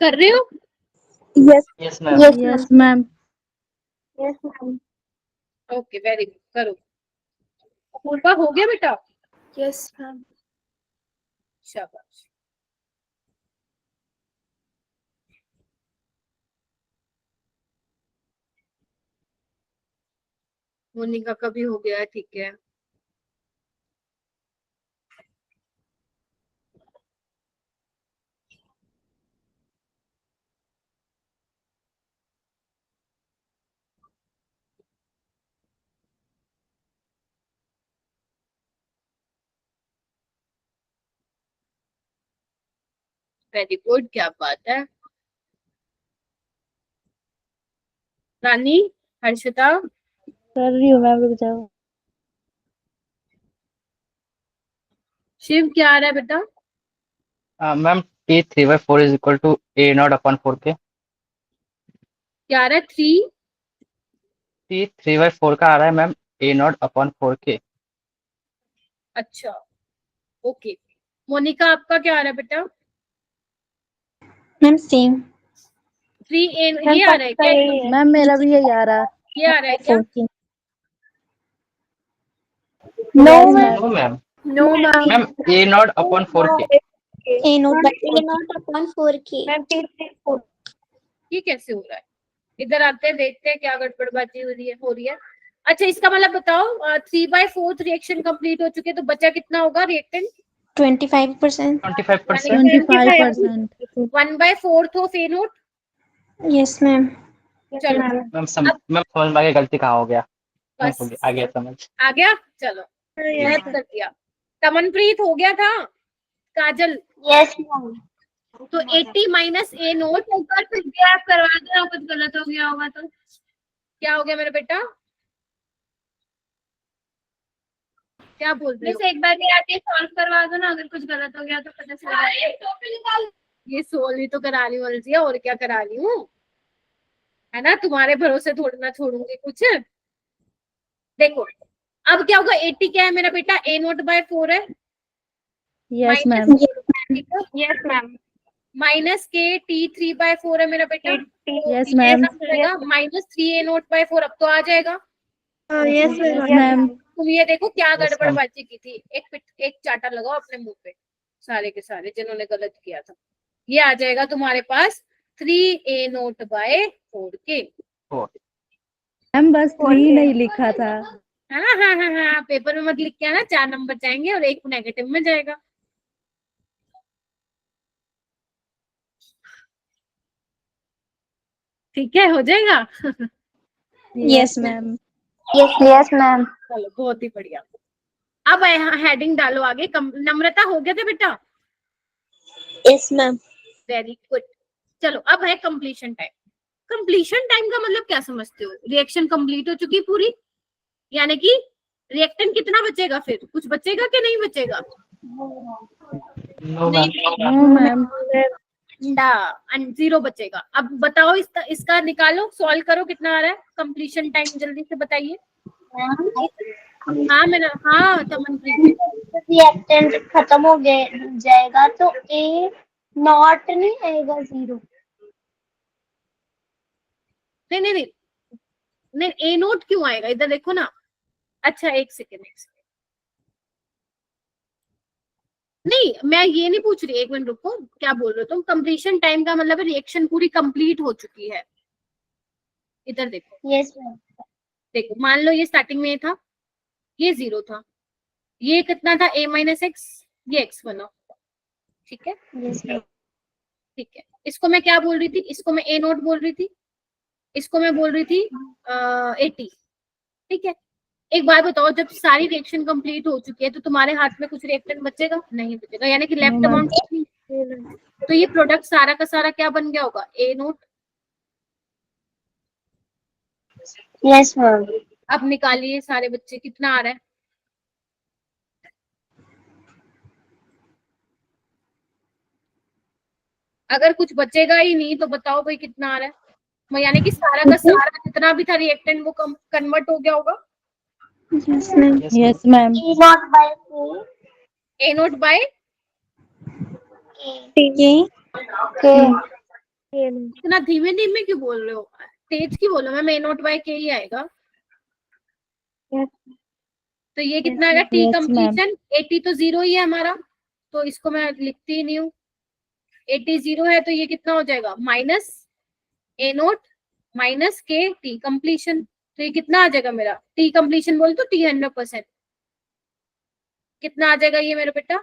[SPEAKER 1] कर रहे हो?
[SPEAKER 5] Yes,
[SPEAKER 4] yes ma'am.
[SPEAKER 5] yes,
[SPEAKER 8] yes
[SPEAKER 5] ma'am.
[SPEAKER 8] Ma'am.
[SPEAKER 5] Yes, ma'am.
[SPEAKER 1] Okay, very good, करो। पूर्वा हो गया बेटा?
[SPEAKER 5] Yes, ma'am.
[SPEAKER 1] शाबाश। मोनिका का भी हो गया, ठीक है। वेरी गुड, क्या बात है। रानी, हर्षिता,
[SPEAKER 8] कर रही हूँ मैम, रुक जाओ।
[SPEAKER 1] शिव, क्या आ रहा है बेटा?
[SPEAKER 4] Ma'am T3/4 is equal to A0/4K।
[SPEAKER 1] क्या आ रहा है? 3।
[SPEAKER 4] T3/4 का आ रहा है मैम A0/4K।
[SPEAKER 1] अच्छा, ओके। मोनिका, आपका क्या आ रहा है बेटा?
[SPEAKER 7] मैम सेम
[SPEAKER 1] 3A ये आ रहा है क्या?
[SPEAKER 8] मैम मेरा भी यही आ रहा।
[SPEAKER 1] ये आ रहा है क्या?
[SPEAKER 7] 14
[SPEAKER 5] No,
[SPEAKER 8] Yes,
[SPEAKER 5] ma'am.
[SPEAKER 4] No ma'am,
[SPEAKER 5] No, ma'am.
[SPEAKER 4] Ma'am A naught upon 4k।
[SPEAKER 7] A naught by
[SPEAKER 6] A naught upon 4k.
[SPEAKER 5] Ma'am, 3, 4.
[SPEAKER 1] ये कैसे हो रहा है? इधर आते हैं, देखते हैं क्या गड़बड़बाजी हो रही है। अच्छा, इसका मतलब बताओ, 3/4 रिएक्शन कंप्लीट हो चुके, तो बचा कितना होगा reactant?
[SPEAKER 7] 25%.
[SPEAKER 4] 25%।
[SPEAKER 8] 25%.
[SPEAKER 1] 1/4 of A note.
[SPEAKER 7] Yes ma'am.
[SPEAKER 1] चलो
[SPEAKER 4] मैम समझ में आ गया गलती कहाँ हो गया।
[SPEAKER 1] बस
[SPEAKER 4] हो गया, आ गया समझ।
[SPEAKER 1] आ गया। चलो याद कर दिया। तमनप्रीत हो गया था। काजल
[SPEAKER 6] Yes, ma'am.
[SPEAKER 1] तो 80 माइनस A नोट। एक बार फिर भी आप करवा दो, कुछ गलत हो गया होगा तो। क्या हो गया मेरा बेटा? क्या बोल रहे हो? एक बार भी आके सॉल्व करवा दो ना, अगर कुछ गलत हो गया तो पता चल जाए। ये सोल्व ही तो करानी वाली है, और क्या करा रही हूँ, है ना? तुम्हारे भरोसे थोड़ी ना छोड़ूंगी कुछ। देखो अब क्या होगा, 80 क्या है मेरा बेटा? A नोट बाय 4 है।
[SPEAKER 8] Yes, ma'am.
[SPEAKER 5] Yes, ma'am.
[SPEAKER 1] Minus के T3/4 है मेरा बेटा।
[SPEAKER 8] Yes, ma'am.
[SPEAKER 1] Minus 3A note bye 4 अब तो आ जाएगा।
[SPEAKER 5] Yes,
[SPEAKER 8] Yes,
[SPEAKER 5] ma'am.
[SPEAKER 8] ma'am.
[SPEAKER 1] तुम ये देखो क्या
[SPEAKER 4] Yes,
[SPEAKER 1] गड़बड़बाजी की थी। एक चाटा लगाओ अपने मुंह पे, सारे के सारे जिन्होंने गलत किया था। ये आ जाएगा तुम्हारे पास 3A note bye 4k।
[SPEAKER 8] Ma'am बस 3 नहीं लिखा था।
[SPEAKER 1] हाँ हाँ हाँ हाँ, पेपर में मत लिख के आना, 4 नंबर जाएंगे और 1 नेगेटिव में जाएगा। ठीक है, हो जाएगा।
[SPEAKER 8] Yes, ma'am.
[SPEAKER 5] Yes, ma'am.
[SPEAKER 1] चलो बहुत ही बढ़िया। अब यहाँ हेडिंग डालो आगे। नम्रता हो गया था बेटा?
[SPEAKER 2] Yes, ma'am.
[SPEAKER 1] Very good. चलो अब है कंप्लीशन टाइम। कंप्लीशन टाइम का मतलब क्या समझते हो? रिएक्शन कंप्लीट हो चुकी पूरी, यानी कि रिएक्टेंट कितना बचेगा? फिर कुछ बचेगा कि नहीं बचेगा?
[SPEAKER 4] No ma'am.
[SPEAKER 8] No, ma'am.
[SPEAKER 1] Zero बचेगा। अब बताओ इसका निकालो, सॉल्व करो, कितना आ रहा है कंप्लीशन टाइम, जल्दी से बताइए। हाँ मैंने, हाँ तमनप्रीत,
[SPEAKER 6] रिएक्टेंट खत्म हो जाएगा तो A नॉट नहीं आएगा 0।
[SPEAKER 1] नहीं नहीं नहीं नहीं, A नोट क्यों आएगा? इधर देखो ना। अच्छा एक सेकेंड नहीं, मैं ये नहीं पूछ रही, एक मिनट रुको। क्या बोल रहे हो तुम? कंप्लीशन टाइम का मतलब है रिएक्शन पूरी कंप्लीट हो चुकी है। इधर देखो।
[SPEAKER 6] Yes ma'am.
[SPEAKER 1] देखो मान लो ये स्टार्टिंग में था, ये 0 था, ये कितना था? A माइनस एक्स, ये x बना। ठीक है,
[SPEAKER 6] यस मैम।
[SPEAKER 1] ठीक है। इसको मैं क्या बोल रही थी? इसको मैं A नोट बोल रही थी, इसको मैं बोल रही थी 80। ठीक है, एक बात बताओ, जब सारी रिएक्शन कंप्लीट हो चुकी है तो तुम्हारे हाथ में कुछ रिएक्टेंट बचेगा? नहीं बचेगा, यानी कि लेफ्ट
[SPEAKER 8] No,
[SPEAKER 1] अमाउंट। तो ये प्रोडक्ट सारा का सारा क्या बन गया होगा? A note.
[SPEAKER 6] Yes ma'am.
[SPEAKER 1] अब निकालिए सारे बच्चे, कितना आ रहा है? अगर कुछ बचेगा ही नहीं तो बताओ भाई कितना आ रहा है? यानी कि सारा का सारा जितना भी था रिएक्टेंट वो कन्वर्ट हो गया होगा।
[SPEAKER 7] Yes ma'am.
[SPEAKER 8] Yes, ma'am.
[SPEAKER 6] A naught by 4
[SPEAKER 1] A naught by
[SPEAKER 7] K.
[SPEAKER 1] इतना धीमे धीमे क्यों बोल रहे हो? तेज क्यों बोलो? Ma'am A naught by K ही आएगा। तो ये कितना आएगा? टी
[SPEAKER 8] Yes,
[SPEAKER 1] कंप्लीशन 80 तो 0 ही है हमारा, तो इसको मैं लिखती ही नहीं हूँ। 80 0 है तो ये कितना हो जाएगा? Minus A note minus K T completion. तो ये कितना आ जाएगा मेरा? टी कंप्लीशन बोल तो T 100%। कितना आ जाएगा ये मेरा बेटा?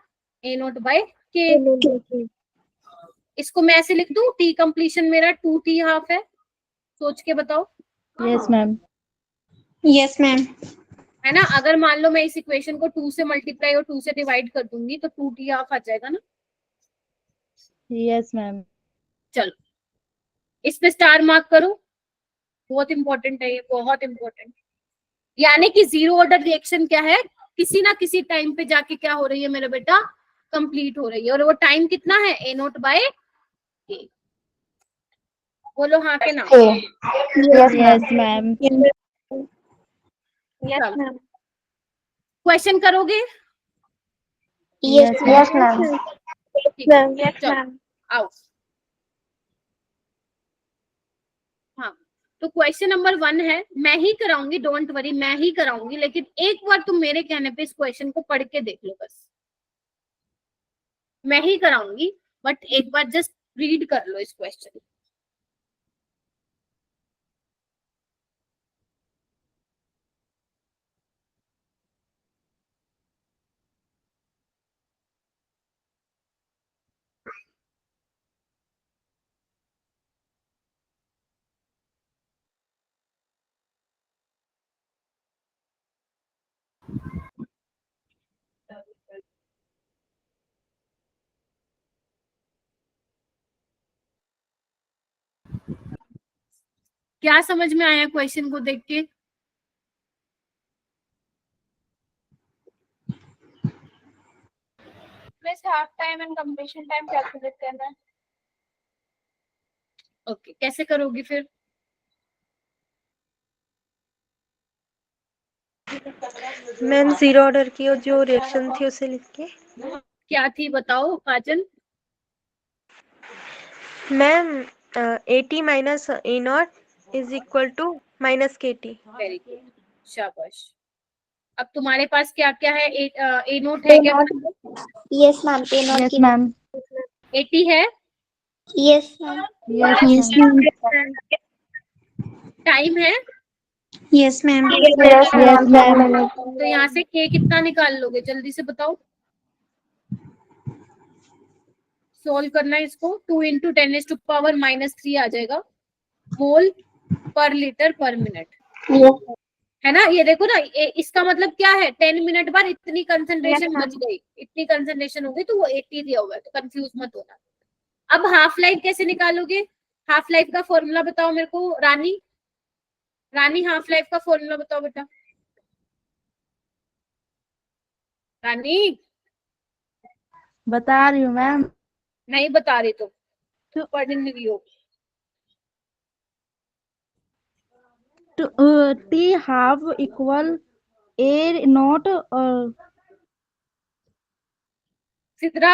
[SPEAKER 1] A naught by K। इसको मैं ऐसे लिख दूं, टी कंप्लीशन मेरा 2T हाफ है। सोच के बताओ।
[SPEAKER 8] Yes, ma'am.
[SPEAKER 7] Yes ma'am.
[SPEAKER 1] है ना? अगर मान लो मैं इस इक्वेशन को 2 से मल्टीप्लाई और 2 से डिवाइड कर दूंगी तो 2T हाफ आ जाएगा ना।
[SPEAKER 8] Yes, ma'am.
[SPEAKER 1] चलो इस पे स्टार मार्क करो, बहुत इंपॉर्टेंट है ये, बहुत इंपॉर्टेंट। यानी कि जीरो ऑर्डर रिएक्शन क्या है? किसी ना किसी टाइम पे जाके क्या हो रही है मेरा बेटा? कंप्लीट हो रही है। और वो टाइम कितना है? A naught by K। बोलो हाँ के ना।
[SPEAKER 8] Yes, ma'am.
[SPEAKER 5] Yes, ma'am.
[SPEAKER 1] Question करोगे?
[SPEAKER 8] Yes,
[SPEAKER 6] yes ma'am.
[SPEAKER 1] ठीक है,
[SPEAKER 5] Yes,
[SPEAKER 1] चलो
[SPEAKER 5] ma'am.
[SPEAKER 1] आओ। तो क्वेश्चन नंबर 1 है, मैं ही कराऊंगी, डोंट वरी, मैं ही कराऊंगी, लेकिन एक बार तुम मेरे कहने पे इस क्वेश्चन को पढ़ के देख लो बस। मैं ही कराऊंगी, बट एक बार जस्ट रीड कर लो इस क्वेश्चन। क्या समझ में आया क्वेश्चन को देख के?
[SPEAKER 5] Plus half time and completion time calculate करना है।
[SPEAKER 1] ओके, कैसे करोगी फिर?
[SPEAKER 10] मैम जीरो ऑर्डर की और जो रिएक्शन थी उसे लिख के।
[SPEAKER 1] क्या थी बताओ Kajal?
[SPEAKER 10] Ma'am AT minus A0 is equal to minus KT।
[SPEAKER 1] Very good, शाबाश। अब तुम्हारे पास क्या क्या है? ए नोट है क्या?
[SPEAKER 6] Yes ma'am, A not
[SPEAKER 8] yes
[SPEAKER 6] की
[SPEAKER 8] मैम।
[SPEAKER 1] 80 है,
[SPEAKER 6] yes ma'am,
[SPEAKER 7] yes ma'am.
[SPEAKER 1] Time है,
[SPEAKER 7] यस मैम।
[SPEAKER 5] Yes ma'am.
[SPEAKER 1] तो यहाँ से के कितना निकाल लोगे जल्दी से बताओ। सोल्व करना है इसको। 2 × 10⁻³ आ जाएगा मोल पर लीटर पर मिनट, है ना? ये देखो ना, इसका मतलब क्या है, 10 मिनट बाद इतनी कंसंट्रेशन बच गई, इतनी कंसंट्रेशन हो गई, तो वो 80 दिया हुआ है, तो कंफ्यूज मत होना। अब हाफ लाइफ कैसे निकालोगे? हाफ लाइफ का फॉर्मूला बताओ मेरे को। रानी, रानी हाफ लाइफ का फॉर्मूला बताओ बेटा। रानी
[SPEAKER 8] बता रही हूँ मैम।
[SPEAKER 1] नहीं बता रही तो पढ़ नहीं रही हो।
[SPEAKER 8] T half equal A0
[SPEAKER 1] सिद्रा,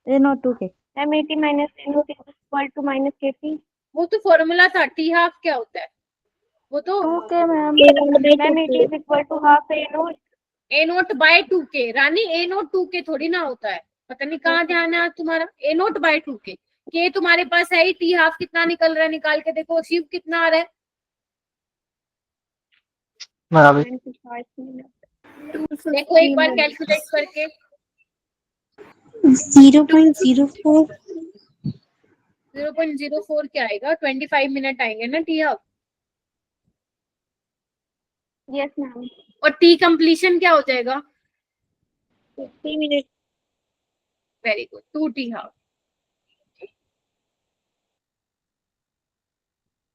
[SPEAKER 8] A0 2K।
[SPEAKER 5] Ma'am 80 minus A0 equal to minus KT।
[SPEAKER 1] वो तो फॉर्मूला था। टी हाफ क्या होता है? वो तो
[SPEAKER 8] 2K ma'am.
[SPEAKER 5] Ma'am it is equal to half A0।
[SPEAKER 1] A0/2K। रानी A0/2K थोड़ी ना होता है, पता नहीं कहाँ ध्यान है आज तुम्हारा। A0/2K, के तुम्हारे पास है ही, टी हाफ कितना निकल रहा है निकाल के देखो। शिव कितना आ रहा है? देखो एक बार कैलकुलेट करके।
[SPEAKER 7] 0.04।
[SPEAKER 1] 0.04 क्या आएगा? 25 मिनट आएंगे ना टी हाफ।
[SPEAKER 5] Yes ma'am.
[SPEAKER 1] और टी कंप्लीशन क्या हो जाएगा?
[SPEAKER 5] 50 minute.
[SPEAKER 1] Very good, 2 T half.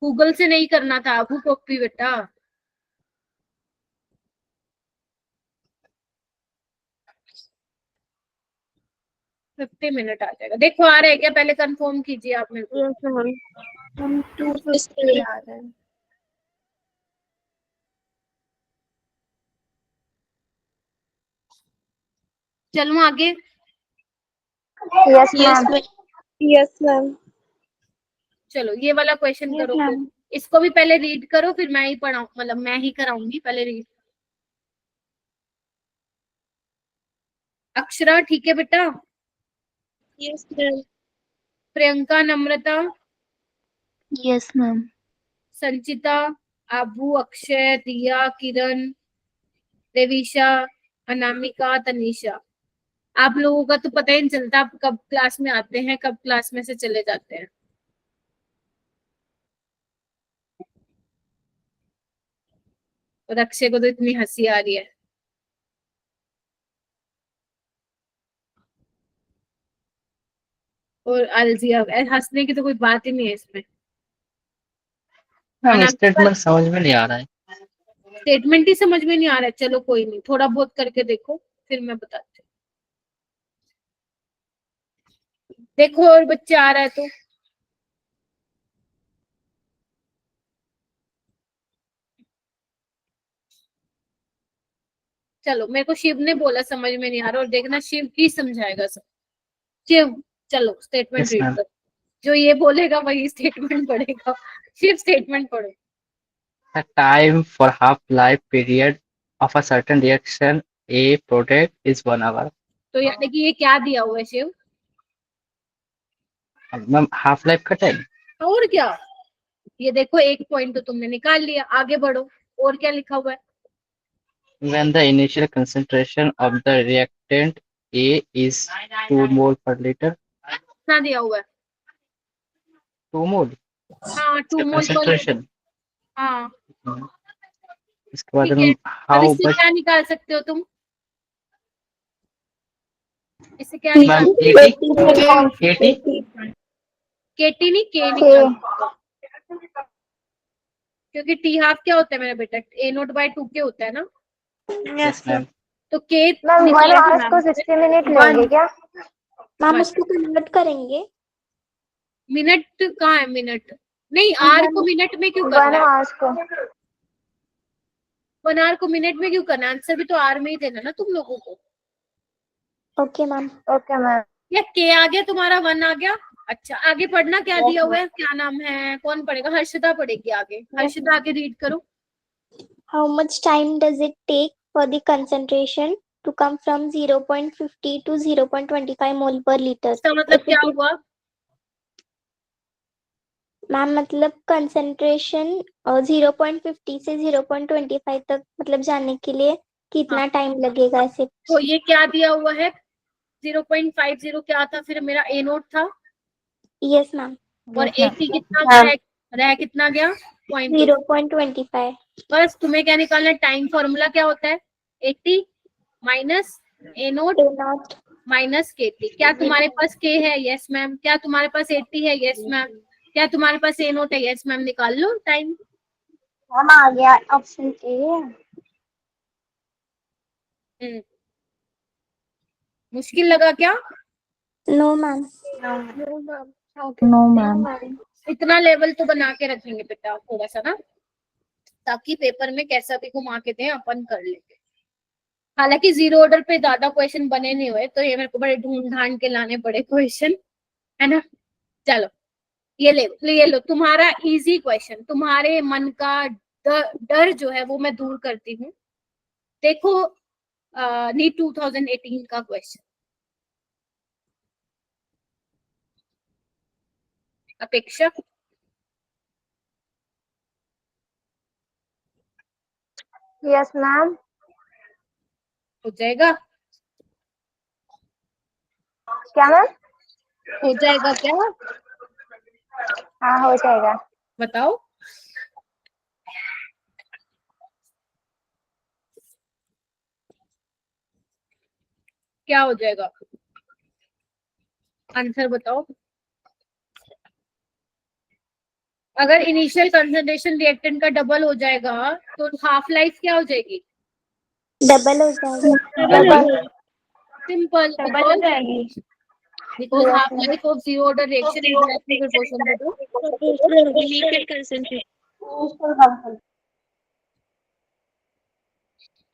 [SPEAKER 1] Google से नहीं करना था आबू कॉपी बेटा। फिफ्टी मिनट आ जाएगा। देखो आ रहा है क्या? पहले कंफर्म कीजिए आप मेरे को।
[SPEAKER 5] Yes ma'am. हम 250 आ रहे हैं।
[SPEAKER 1] चलो आगे।
[SPEAKER 5] Yes ma'am. Yes ma'am.
[SPEAKER 1] चलो ये वाला क्वेश्चन
[SPEAKER 5] Yes,
[SPEAKER 1] करो फिर।
[SPEAKER 5] ma'am.
[SPEAKER 1] इसको भी पहले रीड करो, फिर मैं ही पढ़ाऊं, मतलब मैं ही कराऊंगी। पहले रीड। अक्षरा ठीक है बेटा?
[SPEAKER 5] Yes ma'am.
[SPEAKER 1] Priyanka, Namrata,
[SPEAKER 2] yes ma'am.
[SPEAKER 1] Sanchita, Abu, Akshay, Diya, Kiran, Devisha, Anamika, Tanisha. आप लोगों का तो पता ही नहीं चलता आप कब क्लास में आते हैं, कब क्लास में से चले जाते हैं। और अक्षय को तो इतनी हंसी आ रही है। और अलजिया, हंसने की तो कोई बात ही नहीं है इसमें।
[SPEAKER 4] स्टेटमेंट समझ में नहीं आ रहा है।
[SPEAKER 1] स्टेटमेंट ही समझ में नहीं आ रहा है। चलो कोई नहीं, थोड़ा बहुत करके देखो, फिर मैं बताती हूँ। देखो और बच्चे आ रहा है तो। चलो, मेरे को शिव ने बोला समझ में नहीं आ रहा, और देखना शिव ही समझाएगा सब। शिव चलो स्टेटमेंट
[SPEAKER 4] यस
[SPEAKER 1] रीड
[SPEAKER 4] मैम।
[SPEAKER 1] करो। जो ये बोलेगा वही स्टेटमेंट पढ़ेगा, सिर्फ स्टेटमेंट पढ़ो।
[SPEAKER 4] The time for half-life period of a certain reaction A product is 1 hour.
[SPEAKER 1] तो यानी कि ये क्या दिया हुआ है शिव?
[SPEAKER 4] मैम हाफ लाइफ का टाइम।
[SPEAKER 1] और क्या, ये देखो एक पॉइंट तो तुमने निकाल लिया, आगे बढ़ो, और क्या लिखा हुआ है?
[SPEAKER 4] When the initial concentration of the reactant A is 2 mole per liter,
[SPEAKER 1] कितना दिया हुआ है?
[SPEAKER 4] 2 mole
[SPEAKER 1] हाँ 2 मोल पर,
[SPEAKER 4] concentration।
[SPEAKER 1] हाँ
[SPEAKER 4] इसके बाद
[SPEAKER 1] ठीक है।
[SPEAKER 4] हम
[SPEAKER 1] अब
[SPEAKER 4] how
[SPEAKER 1] इससे
[SPEAKER 4] much
[SPEAKER 1] क्या निकाल सकते हो तुम? इससे क्या
[SPEAKER 4] मैम
[SPEAKER 1] निकाल?
[SPEAKER 4] 80
[SPEAKER 1] केटी नहीं, के निकाल सकते हो। क्योंकि टी हाफ क्या होता है मेरा बेटा? ए नोट बाय 2 के होता है ना,
[SPEAKER 4] यस मैम।
[SPEAKER 1] तो के
[SPEAKER 6] मैम 1
[SPEAKER 1] निकालेंगे
[SPEAKER 6] आवर्स
[SPEAKER 1] मैम।
[SPEAKER 6] को 60 मिनट
[SPEAKER 1] One.
[SPEAKER 6] लेंगे क्या? Ma'am
[SPEAKER 1] One.
[SPEAKER 6] उसको कन्वर्ट करेंगे।
[SPEAKER 1] मिनट कहाँ है? मिनट नहीं, आर को मिनट में क्यों
[SPEAKER 6] 1
[SPEAKER 1] करना है?
[SPEAKER 6] आवर्स को
[SPEAKER 1] 1 आवर को मिनट में क्यों करना है? आंसर भी तो आर में ही देना ना तुम लोगों को।
[SPEAKER 6] Okay ma'am. Okay ma'am.
[SPEAKER 1] या के आ गया तुम्हारा, 1 आ गया। अच्छा आगे पढ़ना, क्या दिया हुआ है, क्या नाम है, कौन पढ़ेगा? हर्षिता पढ़ेगी आगे। हर्षिता आगे रीड करो।
[SPEAKER 6] How much time does it take for the concentration to come from 0.50 to 0.25 mole per liter?
[SPEAKER 1] इसका मतलब क्या हुआ?
[SPEAKER 6] मैम मतलब कंसंट्रेशन 0.50 से 0.25 तक मतलब जाने के लिए कितना टाइम लगेगा ऐसे?
[SPEAKER 1] तो ये क्या दिया हुआ है? 0.50 क्या था फिर? मेरा ए नोट था।
[SPEAKER 6] Yes ma'am.
[SPEAKER 1] और 80 कितना रह कितना गया? 0.2।
[SPEAKER 6] 0.25।
[SPEAKER 1] बस तुम्हें क्या निकालना है? टाइम फॉर्मूला क्या होता है? 80 minus A note
[SPEAKER 6] not
[SPEAKER 1] minus K T. क्या तुम्हारे पास के है? Yes ma'am. क्या तुम्हारे पास 80 है? Yes ma'am. क्या तुम्हारे पास ए नोट है? Yes ma'am. निकाल लो टाइम।
[SPEAKER 6] हम आ गया ऑप्शन ए।
[SPEAKER 1] मुश्किल लगा क्या?
[SPEAKER 6] No ma'am.
[SPEAKER 8] No ma'am.
[SPEAKER 1] इतना लेवल तो बना के रखेंगे बेटा थोड़ा सा ना, ताकि पेपर में कैसा भी घुमा के दें अपन कर लेंगे। हालांकि जीरो ऑर्डर पे ज्यादा क्वेश्चन बने नहीं हुए, तो ये मेरे को बड़े ढूंढ ढांड के लाने पड़े क्वेश्चन, है ना। चलो ये लो तुम्हारा इजी क्वेश्चन। तुम्हारे मन का डर जो है वो मैं दूर करती हूँ। देखो नीट 2018 का क्वेश्चन। अपेक्षा
[SPEAKER 6] यस मैम।
[SPEAKER 1] हो जाएगा?
[SPEAKER 6] क्या मैम?
[SPEAKER 1] हो जाएगा क्या?
[SPEAKER 6] हाँ हो जाएगा।
[SPEAKER 1] बताओ। क्या हो जाएगा? आंसर बताओ। अगर इनिशियल कंसंट्रेशन रिएक्टेंट का डबल हो जाएगा तो हाफ लाइफ क्या हो जाएगी?
[SPEAKER 6] डबल हो जाएगा।
[SPEAKER 1] Double. Simple, because half life of zero order reaction is directly proportional to
[SPEAKER 2] initial concentration.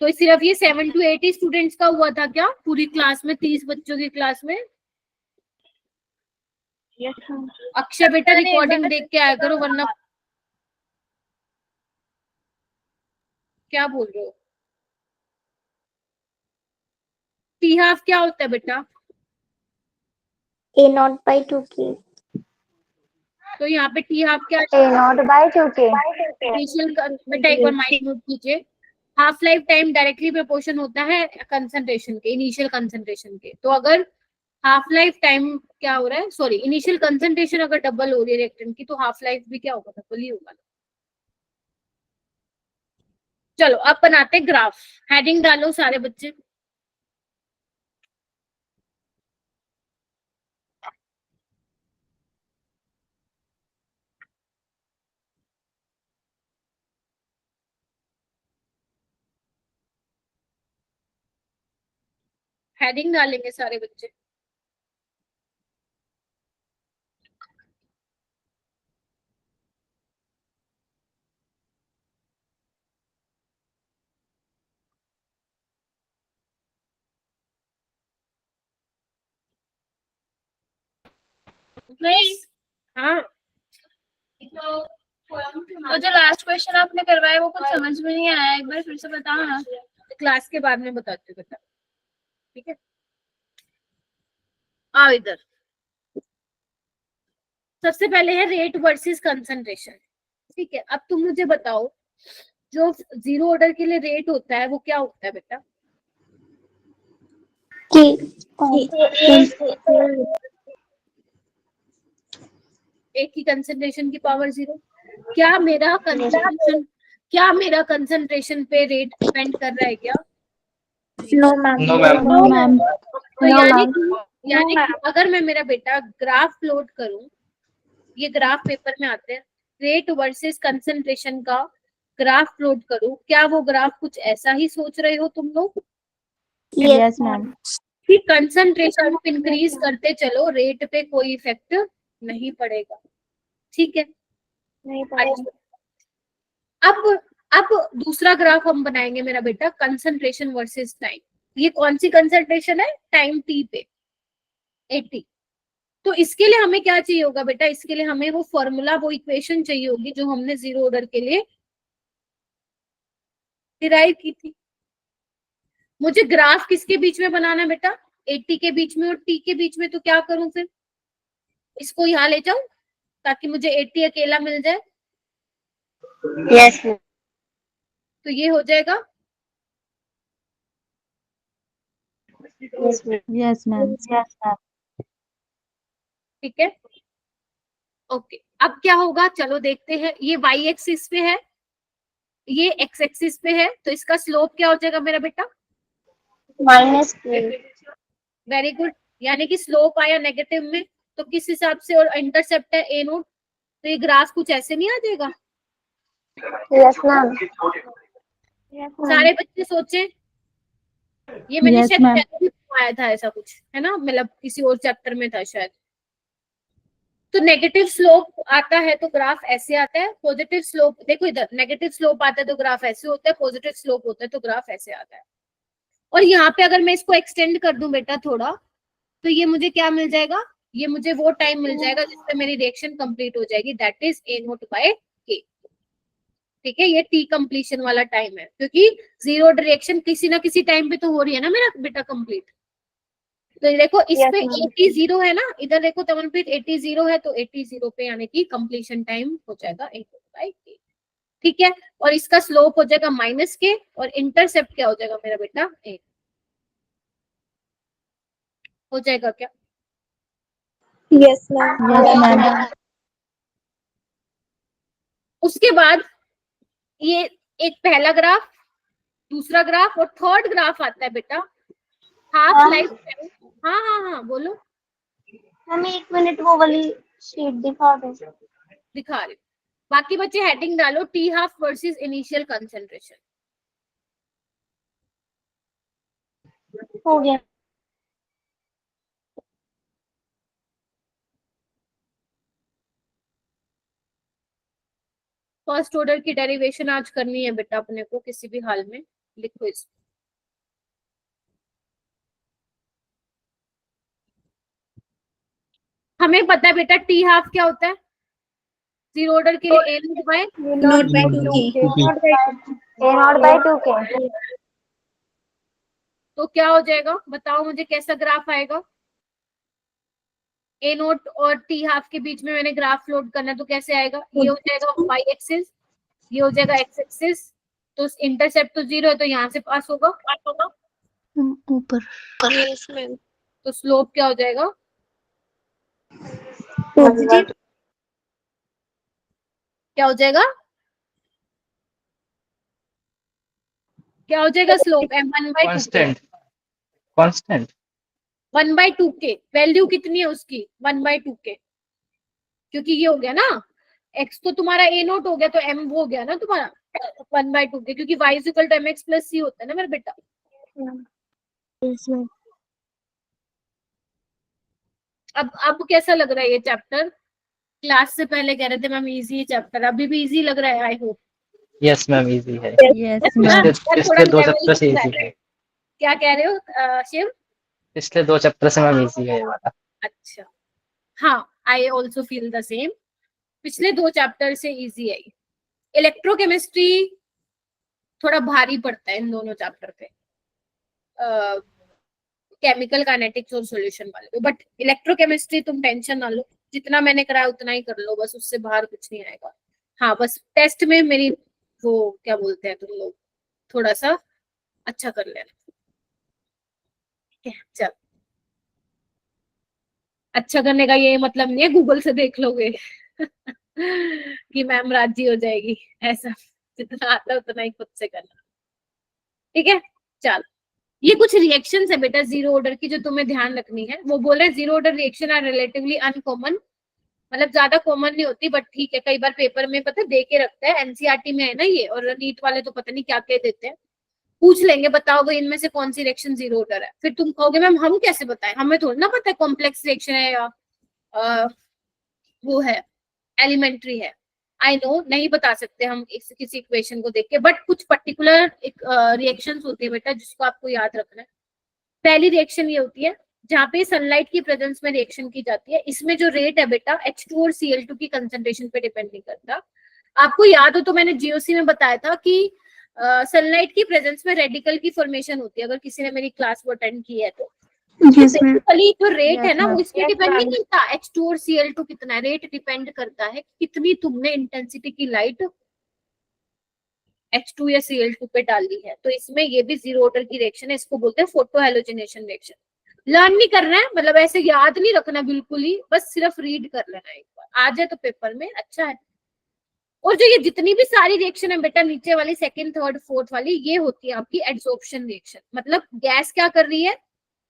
[SPEAKER 1] तो सिर्फ ये 7 to 8 स्टूडेंट्स का हुआ था क्या पूरी क्लास में? 30 बच्चों की क्लास में? अक्षय बेटा रिकॉर्डिंग देख के आया करो, वरना क्या बोल रहे हो? टी हाफ क्या होता है बेटा?
[SPEAKER 6] ए नॉट बाई 2k।
[SPEAKER 1] तो यहाँ पे टी हाफ क्या
[SPEAKER 6] ए नॉट बाई 2k।
[SPEAKER 1] इनिशियल बेटा एक बार माइंड नोट कीजिए। Half life time directly proportion होता है कंसंट्रेशन के, इनिशियल कंसंट्रेशन के। तो अगर हाफ लाइफ टाइम क्या हो रहा है, सॉरी इनिशियल कंसंट्रेशन अगर डबल हो रही है रिएक्टेंट की, तो हाफ लाइफ भी क्या होगा? डबल ही होगा। चलो अब बनाते ग्राफ। हेडिंग डालो सारे बच्चे। हेडिंग डालेंगे सारे बच्चे। नहीं हाँ,
[SPEAKER 5] तो जो लास्ट क्वेश्चन आपने करवाया वो कुछ समझ में नहीं आया, एक बार फिर से बताओ ना।
[SPEAKER 1] क्लास के बाद में बताती हूँ बेटा, ठीक है। आओ इधर, सबसे पहले है रेट वर्सेस कंसंट्रेशन, ठीक है। अब तुम मुझे बताओ, जो जीरो ऑर्डर के लिए रेट होता है वो क्या होता है बेटा? एक की कंसंट्रेशन की पावर 0। क्या मेरा कंसंट्रेशन पे रेट डिपेंड कर रहा है क्या?
[SPEAKER 2] No ma'am.
[SPEAKER 4] No ma'am.
[SPEAKER 8] No ma'am.
[SPEAKER 1] तो यानी कि अगर मैं मेरा बेटा ग्राफ प्लॉट करूं, ये ग्राफ पेपर में आते हैं, रेट वर्सेस कंसंट्रेशन का ग्राफ प्लॉट करूं, क्या वो ग्राफ कुछ ऐसा ही सोच रहे हो तुम लोग
[SPEAKER 8] यस मैम।
[SPEAKER 1] कि कंसंट्रेशन को इंक्रीज करते चलो, रेट पे कोई इफेक्ट नहीं पड़ेगा, ठीक है। अब दूसरा ग्राफ हम बनाएंगे मेरा बेटा, कंसंट्रेशन वर्सेस टाइम। ये कौन सी कंसंट्रेशन है? टाइम टी पे 80। तो इसके लिए हमें क्या चाहिए होगा बेटा? इसके लिए हमें वो फॉर्मूला, वो इक्वेशन चाहिए होगी जो हमने जीरो ऑर्डर के लिए डिराइव की थी। मुझे ग्राफ किसके बीच में बनाना है बेटा? 80 के बीच में और टी के बीच में। तो क्या करूं फिर? इसको यहाँ ले जाऊं ताकि मुझे 80 अकेला मिल जाए।
[SPEAKER 2] यस
[SPEAKER 1] तो ये हो जाएगा,
[SPEAKER 8] यस मैम।
[SPEAKER 1] ठीक है, ओके। अब क्या होगा, चलो देखते हैं। ये वाई एक्सिस पे है, ये एक्स एक्सिस पे है, तो इसका स्लोप क्या हो जाएगा मेरा बेटा?
[SPEAKER 2] -2।
[SPEAKER 1] Very good. यानी कि स्लोप आया नेगेटिव में, तो किस हिसाब से, और इंटरसेप्ट है ए नोट, तो ये ग्राफ कुछ ऐसे नहीं आ जाएगा?
[SPEAKER 2] Yes ma'am.
[SPEAKER 1] सारे बच्चे सोचे, ये मैंने
[SPEAKER 8] Yes,
[SPEAKER 1] शायद
[SPEAKER 8] ma'am.
[SPEAKER 1] पहले भी आया था ऐसा कुछ, है ना, मतलब किसी और चैप्टर में था शायद। तो नेगेटिव स्लोप आता है तो ग्राफ ऐसे आता है, पॉजिटिव स्लोप, देखो इधर, नेगेटिव स्लोप आता है तो ग्राफ ऐसे होता है, पॉजिटिव स्लोप होता है तो ग्राफ ऐसे आता है। और यहाँ पे अगर मैं इसको एक्सटेंड कर दूं बेटा थोड़ा, तो ये मुझे क्या मिल जाएगा? ये मुझे वो टाइम मिल जाएगा जिससे मेरी रिएक्शन कंप्लीट हो जाएगी, that is a naught by K, ठीक है। ये टी कंप्लीशन वाला टाइम है, क्योंकि जीरो रिएक्शन किसी ना किसी टाइम पे तो हो रही है ना मेरा बेटा कंप्लीट। तो देखो इस पे 80 0 है ना, इधर देखो तमनप्रीत 80 0 है, तो 80 0 पे यानी कि कंप्लीशन टाइम हो जाएगा ए नोट बाय के, ठीक है। और इसका स्लोप हो जाएगा -के, और इंटरसेप्ट क्या हो जाएगा मेरा बेटा? ए। हो जाएगा क्या?
[SPEAKER 2] Yes ma'am.
[SPEAKER 8] Yes ma'am.
[SPEAKER 1] उसके बाद ये एक पहला ग्राफ, दूसरा ग्राफ और थर्ड ग्राफ आता है बेटा, हाफ लाइफ टाइम। हाँ हाँ हाँ बोलो।
[SPEAKER 2] हमें 1 मिनट वो वाली शीट दिखा दो।
[SPEAKER 1] दिखा रही हूँ। बाकी बच्चे हेडिंग डालो, T half versus initial concentration.
[SPEAKER 2] हो गया।
[SPEAKER 1] फर्स्ट ऑर्डर की डेरिवेशन आज करनी है बेटा अपने को, किसी भी हाल में लिखो इसको। हमें पता है बेटा टी हाफ क्या होता है जीरो ऑर्डर के लिए? ए नोट बाय तो क्या हो जाएगा बताओ मुझे, कैसा ग्राफ आएगा? ए नोट और टी हाफ के बीच में मैंने ग्राफ प्लॉट करना है, तो कैसे आएगा? ये हो जाएगा वाई एक्सिस, ये हो जाएगा एक्स एक्सिस, तो इंटरसेप्ट तो 0 है तो यहाँ से पास होगा
[SPEAKER 8] ऊपर।
[SPEAKER 1] तो स्लोप क्या हो जाएगा? क्या हो जाएगा? क्या हो जाएगा स्लोप? m1/2
[SPEAKER 4] कांस्टेंट
[SPEAKER 1] 1/2 के वैल्यू कितनी है उसकी? 1/2 के, क्योंकि ये हो गया ना x तो तुम्हारा ए नोट हो गया, तो m वो हो गया ना तुम्हारा 1/2 के, क्योंकि y = mx + c होता है ना मेरा बेटा। अब कैसा लग रहा है ये चैप्टर? क्लास से पहले कह रहे थे मैम इजी है चैप्टर, अभी भी इजी लग रहा है? I hope.
[SPEAKER 4] Yes ma'am easy है।
[SPEAKER 8] Yes ma'am.
[SPEAKER 4] पिछले 2 चैप्टर से इजी है।
[SPEAKER 1] क्या कह रहे हो शिव?
[SPEAKER 4] पिछले 2 चैप्टर से मैम इजी है ये वाला।
[SPEAKER 1] अच्छा हाँ, I also feel the same. पिछले 2 चैप्टर से इजी है। इलेक्ट्रोकेमिस्ट्री थोड़ा भारी पड़ता है इन दोनों चैप्टर पे, केमिकल काइनेटिक्स और सॉल्यूशन वाले पे, बट इलेक्ट्रोकेमिस्ट्री तुम टेंशन ना लो, जितना मैंने कराया उतना ही कर लो, बस उससे बाहर कुछ नहीं आएगा। हाँ बस टेस्ट में मेरी वो क्या बोलते हैं तुम लोग, थोड़ा सा अच्छा कर लेना। चल, अच्छा करने का ये मतलब नहीं है गूगल से देख लोगे कि मैम राजी हो जाएगी, ऐसा जितना आता है उतना ही खुद से करना, ठीक है। चल, ये कुछ रिएक्शंस है बेटा जीरो ऑर्डर की जो तुम्हें ध्यान रखनी है। वो बोल रहे zero order reaction are relatively uncommon, मतलब ज्यादा कॉमन नहीं होती, बट ठीक है, कई बार पेपर में पता दे के रखता है, एनसीईआरटी में है ना ये, और नीट वाले तो पता नहीं क्या क्या देते हैं, पूछ लेंगे बताओ भाई इनमें से कौन सी रिएक्शन जीरो ऑर्डर है, फिर तुम कहोगे मैम हम कैसे बताएं, हमें थोड़ी ना पता है कॉम्प्लेक्स रिएक्शन है या वो है एलिमेंट्री है। आई नो नहीं बता सकते हम किसी इक्वेशन को देख के, बट कुछ पर्टिकुलर रिएक्शंस होती है बेटा जिसको आपको याद रखना है। पहली रिएक्शन ये होती है जहाँ पे सनलाइट की प्रेजेंस में रिएक्शन की जाती है। इसमें जो रेट है बेटा H2 और Cl2 की कंसंट्रेशन पे डिपेंड नहीं करता। आपको याद हो तो मैंने जीओसी में बताया था कि सनलाइट की प्रेजेंस में रेडिकल की फॉर्मेशन होती है, अगर किसी ने मेरी क्लास को अटेंड की है तो। बेसिकली जो रेट है ना वो इसमें डिपेंड नहीं करता H2 और Cl2 कितना है, रेट डिपेंड करता है कितनी तुमने इंटेंसिटी की लाइट H2 या Cl2 पे डाली है। तो इसमें ये भी जीरो ऑर्डर की रिएक्शन है, इसको बोलते हैं फोटो हैलोजिनेशन रिएक्शन। लर्न नहीं करना है, मतलब ऐसे याद नहीं रखना बिल्कुल ही, बस सिर्फ रीड कर लेना एक बार, आ जाए तो पेपर में अच्छा है। और जो ये जितनी भी सारी रिएक्शन है बेटा नीचे वाली सेकंड थर्ड फोर्थ वाली, ये होती है आपकी एड्सॉर्प्शन रिएक्शन। मतलब गैस क्या कर रही है,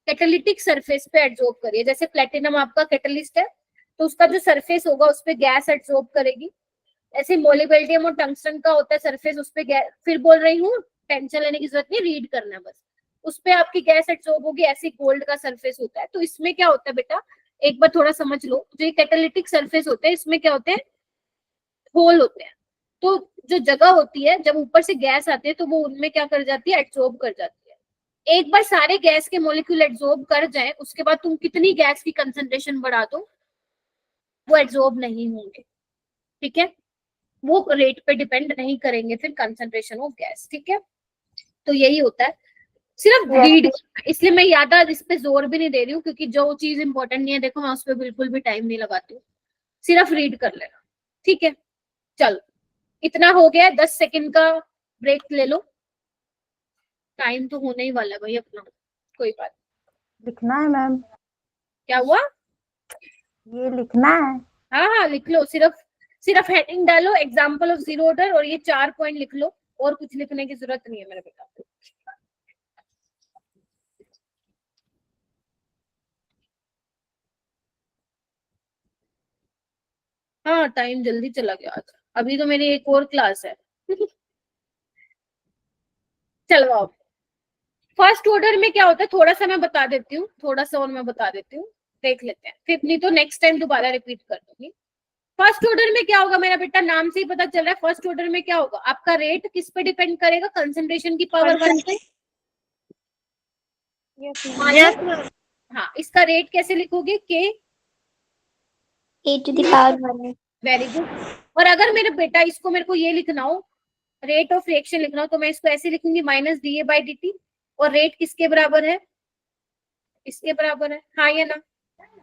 [SPEAKER 1] कैटालिटिक सरफेस पे एड्सॉर्ब कर रही है। जैसे प्लेटिनम आपका कैटलिस्ट है तो उसका जो सरफेस होगा उस पे गैस एड्सॉर्ब करेगी। ऐसे मोलिबेल्डियम और टंगस्टन का होता है सरफेस, उस पे गैस, फिर बोल रही हूँ टेंशन लेने की जरूरत नहीं, रीड करना बस, उस पे आपकी गैस एड्सॉर्ब होगी। ऐसे गोल्ड का सरफेस होता है। तो इसमें क्या होता है बेटा, एक बार थोड़ा समझ लो, जो ये कैटालिटिक सरफेस होते हैं इसमें क्या होते हैं, होल होते हैं। तो जो जगह होती है जब ऊपर से गैस आती है तो वो उनमें क्या कर जाती है, एड्सॉर्ब कर जाती है। एक बार सारे गैस के मॉलिक्यूल एड्सॉर्ब कर जाए उसके बाद तुम कितनी गैस की कंसंट्रेशन बढ़ा दो वो एड्सॉर्ब नहीं होंगे, ठीक है। वो रेट पे डिपेंड नहीं करेंगे फिर कंसंट्रेशन ऑफ गैस, ठीक है। तो यही होता है, सिर्फ रीड, इसलिए मैं ज्यादा इस पे जोर भी नहीं दे रही हूँ क्योंकि जो चीज इंपॉर्टेंट नहीं है देखो मैं उस पर बिल्कुल भी टाइम नहीं लगाती हूँ, सिर्फ रीड कर लेना, ठीक है। चलो इतना हो गया, 10 सेकंड का ब्रेक ले लो, टाइम तो होने ही वाला है भाई अपना, कोई बात।
[SPEAKER 8] लिखना है मैम,
[SPEAKER 1] क्या हुआ,
[SPEAKER 8] ये लिखना है।
[SPEAKER 1] हाँ हाँ लिख लो, सिर्फ हेडिंग डालो एग्जाम्पल ऑफ जीरो ऑर्डर और ये 4 पॉइंट लिख लो, और कुछ लिखने की जरूरत नहीं है मेरे बेटा। हाँ टाइम जल्दी चला गया आज, अभी तो मेरी एक और क्लास है चलो अब फर्स्ट ऑर्डर में क्या होता है थोड़ा सा मैं बता देती हूँ, थोड़ा सा और मैं बता देती हूँ, देख लेते हैं, फिर नहीं तो नेक्स्ट टाइम दोबारा रिपीट कर दूंगी। फर्स्ट ऑर्डर में क्या होगा मेरा बेटा, नाम से ही पता चल रहा है फर्स्ट ऑर्डर में क्या होगा, आपका रेट किस पे डिपेंड करेगा, कंसंट्रेशन की पावर 1 पे। हाँ इसका रेट कैसे लिखोगे, के
[SPEAKER 6] A to the power 1।
[SPEAKER 1] Very good. और अगर मेरे बेटा इसको मेरे को ये लिखना हो, रेट ऑफ रिएक्शन लिखना हो, तो मैं इसको ऐसे लिखूंगी -dA/dt, और रेट किसके बराबर है, इसके बराबर है, हाँ या ना।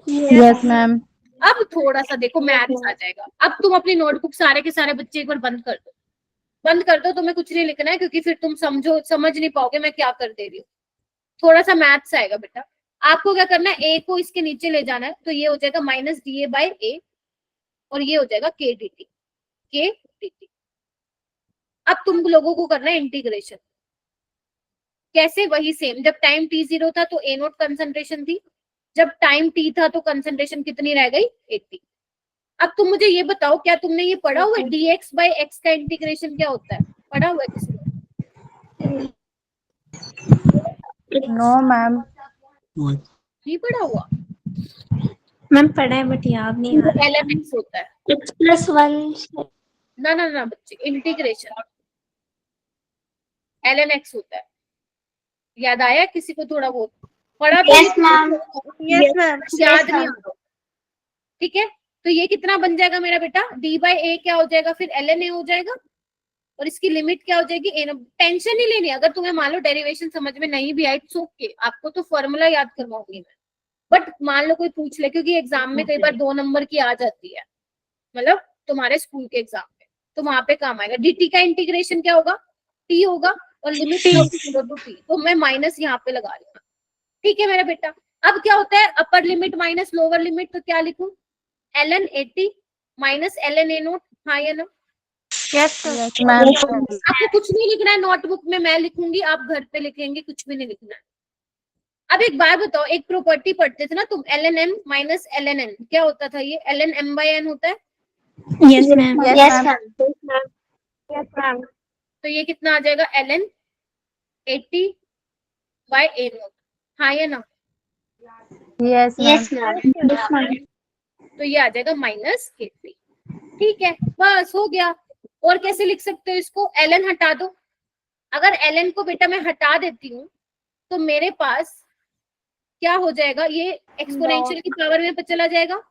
[SPEAKER 8] Yes ma'am.
[SPEAKER 1] अब थोड़ा सा देखो मैथ्स आ जाएगा। अब तुम अपनी नोटबुक सारे के सारे बच्चे एक बार बंद कर दो, बंद कर दो, तुम्हें कुछ नहीं लिखना है क्योंकि फिर तुम समझ नहीं पाओगे मैं क्या कर दे रही हूँ। थोड़ा सा मैथ्स आएगा बेटा, आपको क्या करना है, ए को इसके नीचे ले जाना है, तो ये हो जाएगा -dA/A और ये हो जाएगा k/dt। अब तुम लोगों को करना है इंटीग्रेशन, कैसे, वही सेम, जब टाइम t0 था तो A0 कंसंट्रेशन थी, जब टाइम t था तो कंसंट्रेशन कितनी रह गई, 80। अब तुम मुझे ये बताओ क्या तुमने ये पढ़ा हुआ है dx/x का इंटीग्रेशन क्या होता है, पढ़ा हुआ है किसी ने?
[SPEAKER 8] No ma'am.
[SPEAKER 1] नहीं पढ़ा हुआ
[SPEAKER 7] मैम पढ़ा है बट याद नहीं आ रहा।
[SPEAKER 1] ln(x) होता है
[SPEAKER 6] x+1।
[SPEAKER 1] ना बच्चे, इंटीग्रेशन ln(x) होता है, याद आया किसी को, थोड़ा बहुत पढ़ा तो
[SPEAKER 6] Yes, ma'am.
[SPEAKER 10] Yes, ma'am.
[SPEAKER 1] याद नहीं आ रहा, ठीक है। तो ये कितना बन जाएगा मेरा बेटा, डी बाई ए क्या हो जाएगा फिर एल एन ए हो जाएगा, और इसकी लिमिट क्या हो जाएगी ए। टेंशन नहीं लेनी, अगर तुम्हें मान लो डेरिवेशन समझ में नहीं भी आई तो ओके, आपको तो फॉर्मूला याद करवाऊंगी मैं, बट मान लो कोई पूछ ले, क्योंकि एग्जाम में कई बार 2 नंबर की आ जाती है, मतलब तुम्हारे स्कूल के एग्जाम में, तो वहां पे काम आएगा। dt का इंटीग्रेशन क्या होगा, t होगा, और लिमिट टी, तो मैं माइनस यहाँ पे लगा रही हूँ। ठीक है मेरा बेटा। अब क्या होता है, upper limit minus lower limit, तो क्या लिखूं, ln 80 minus ln a note, हाँ या ना?
[SPEAKER 10] Yes
[SPEAKER 8] ma'am.
[SPEAKER 1] आपको कुछ नहीं लिखना है नोटबुक में, मैं लिखूंगी, आप घर पे लिखेंगे, कुछ भी नहीं लिखना है। अब एक बार बताओ, एक प्रॉपर्टी पढ़ते थे ना तुम, ln m minus ln n, क्या होता था ये, ln m by n होता है।
[SPEAKER 7] Yes ma'am.
[SPEAKER 6] Yes ma'am.
[SPEAKER 1] तो ये कितना आ जाएगा, ln 80 by a नोट, हाँ या ना?
[SPEAKER 8] Yes
[SPEAKER 6] yes
[SPEAKER 8] ma'am.
[SPEAKER 6] मैम।
[SPEAKER 1] तो ये आ जाएगा माइनस 80। ठीक है, बस हो गया। और कैसे लिख सकते हो इसको, ln हटा दो, अगर ln को बेटा मैं हटा देती हूँ तो मेरे पास क्या हो जाएगा, ये एक्सपोनेंशियल की पावर में चला जाएगा।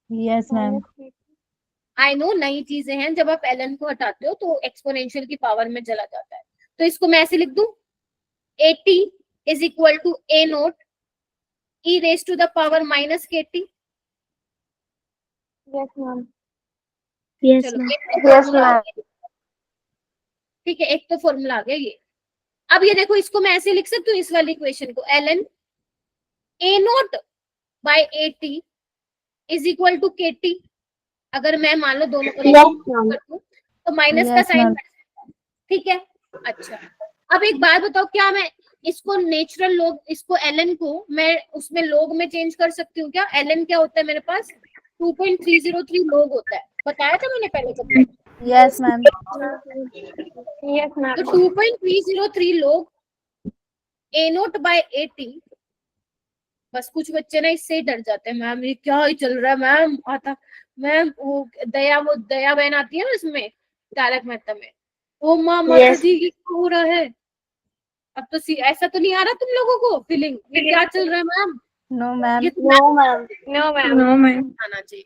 [SPEAKER 8] Yes ma'am.
[SPEAKER 1] आई नो नई चीजें हैं, जब आप ln को हटाते हो तो एक्सपोनेंशियल की पावर में चला जाता है। तो इसको मैं ऐसे लिख दूं, 80 is equal to a naught e raise to the power minus kt।
[SPEAKER 6] Yes ma'am.
[SPEAKER 2] Yes
[SPEAKER 1] चलो
[SPEAKER 2] मैम।
[SPEAKER 1] एक तो formula आ गया। ठीक है, एक तो फॉर्मूला आ गया ये। अब ये देखो, इसको मैं ऐसे लिख सकती हूँ, इस वाली इक्वेशन को, ln a naught by a t is equal to kt। अगर मैं मान लो दोनों को तो माइनस का
[SPEAKER 8] Yes,
[SPEAKER 1] साइन,
[SPEAKER 8] ma'am.
[SPEAKER 1] ठीक है। अच्छा, अब एक बात बताओ, क्या मैं इसको नेचुरल लॉग, इसको ln को मैं उसमें लॉग में चेंज कर सकती हूँ क्या? ln क्या होता है मेरे पास, 2.303 लॉग होता है, बताया था मैंने पहले कभी।
[SPEAKER 8] Yes, ma'am.
[SPEAKER 6] Yes ma'am.
[SPEAKER 1] तो 2.303 log a naught by a t। बस कुछ बच्चे ना इससे ही डर जाते हैं, मैम ये क्या ही चल रहा है मैम, आता मैम वो दया बहन आती है ना इसमें, तारक मेहता में, ओ माँ माता जी ये क्या हो रहा है। अब तो ऐसा तो नहीं आ रहा तुम लोगों को फीलिंग, ये क्या चल रहा है मैम,
[SPEAKER 8] No, ma'am.
[SPEAKER 1] ये तो
[SPEAKER 6] no ma'am. No ma'am.
[SPEAKER 7] No ma'am.
[SPEAKER 1] आना चाहिए।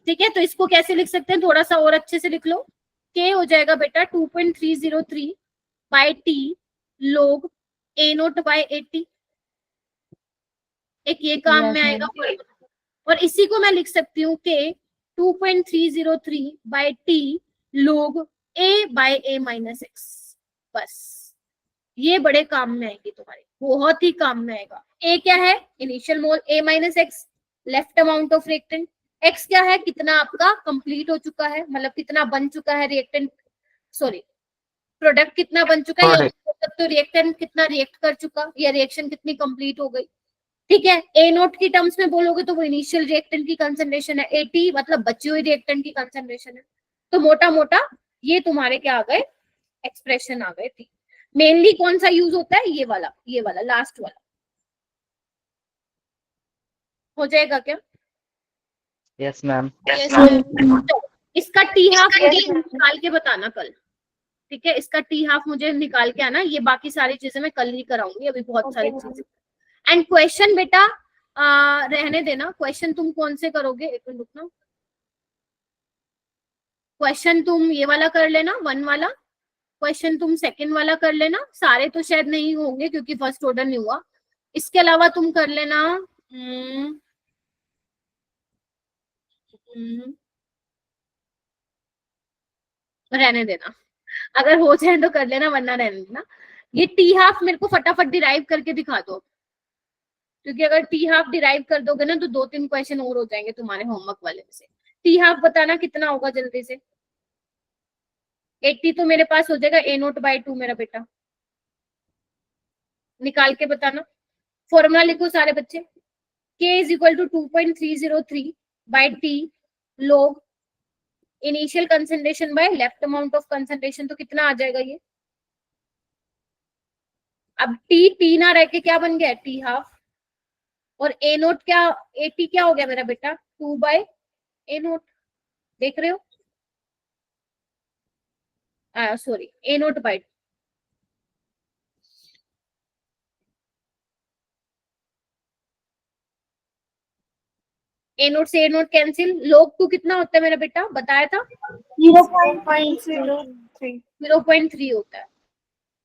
[SPEAKER 1] ठीक है, तो इसको कैसे लिख सकते हैं, थोड़ा सा और अच्छे से लिख लो। k हो जाएगा बेटा 2.303 by t log a naught by 80। एक ये काम
[SPEAKER 8] Yes,
[SPEAKER 1] में
[SPEAKER 8] ma'am.
[SPEAKER 1] आएगा, और इसी को मैं लिख सकती हूँ के 2.303 by T log a by a minus x. बस ये बड़े काम में आएगी तुम्हारे, बहुत ही काम में आएगा। a क्या है, initial mole, a minus x left amount of reactant, x क्या है, कितना आपका कंप्लीट हो चुका है, मतलब कितना बन चुका है रिएक्टेंट, सॉरी प्रोडक्ट कितना बन चुका है, या तो रिएक्टेंट कितना रिएक्ट कर चुका, या रिएक्शन कितनी कंप्लीट हो गई। ठीक है, ए नोट की टर्म्स में बोलोगे तो वो इनिशियल रिएक्टेंट की कंसंट्रेशन है, 80 मतलब बची हुई रिएक्टेंट की कंसंट्रेशन है। तो मोटा मोटा ये तुम्हारे क्या आ गए, एक्सप्रेशन आ गए थी। मेनली कौन सा यूज होता है, ये वाला लास्ट वाला। हो जाएगा क्या?
[SPEAKER 4] Yes ma'am.
[SPEAKER 1] तो इसका टी हाफ निकाल के बताना कल, ठीक है, इसका टी हाफ मुझे निकाल के आना, ये बाकी सारी चीजें मैं कल ही कराऊंगी, अभी बहुत सारी चीजें। एंड क्वेश्चन बेटा रहने देना, क्वेश्चन तुम कौन से करोगे, एक मिनट रुकना, क्वेश्चन तुम ये वाला कर लेना 1 वाला, क्वेश्चन तुम सेकंड वाला कर लेना, सारे तो शायद नहीं होंगे क्योंकि फर्स्ट ऑर्डर नहीं हुआ। इसके अलावा तुम कर लेना रहने देना, अगर हो जाए तो कर लेना, वरना रहने देना। ये टी हाफ मेरे को फटाफट डिराइव करके दिखा दो, क्योंकि अगर टी हाफ डिराइव कर दोगे ना तो 2-3 क्वेश्चन और हो जाएंगे तुम्हारे होमवर्क वाले में से। टी हाफ बताना कितना होगा जल्दी से। 80 तो मेरे पास हो जाएगा a नोट बाय 2 मेरा बेटा, निकाल के बताना। फॉर्मूला लिखो सारे बच्चे, k is equal to 2.303 by t log initial concentration by left amount of concentration, तो कितना आ जाएगा ये। अब टी ना रह के क्या बन गया, टी हाफ, और ए नोट क्या, ए टी क्या हो गया मेरा बेटा, 2 बाय ए नोट, देख रहे हो, सॉरी ए नोट बाय, ए नोट से ए नोट कैंसिल, log 2 कितना होता है मेरा बेटा, बताया था 0.3 होता है।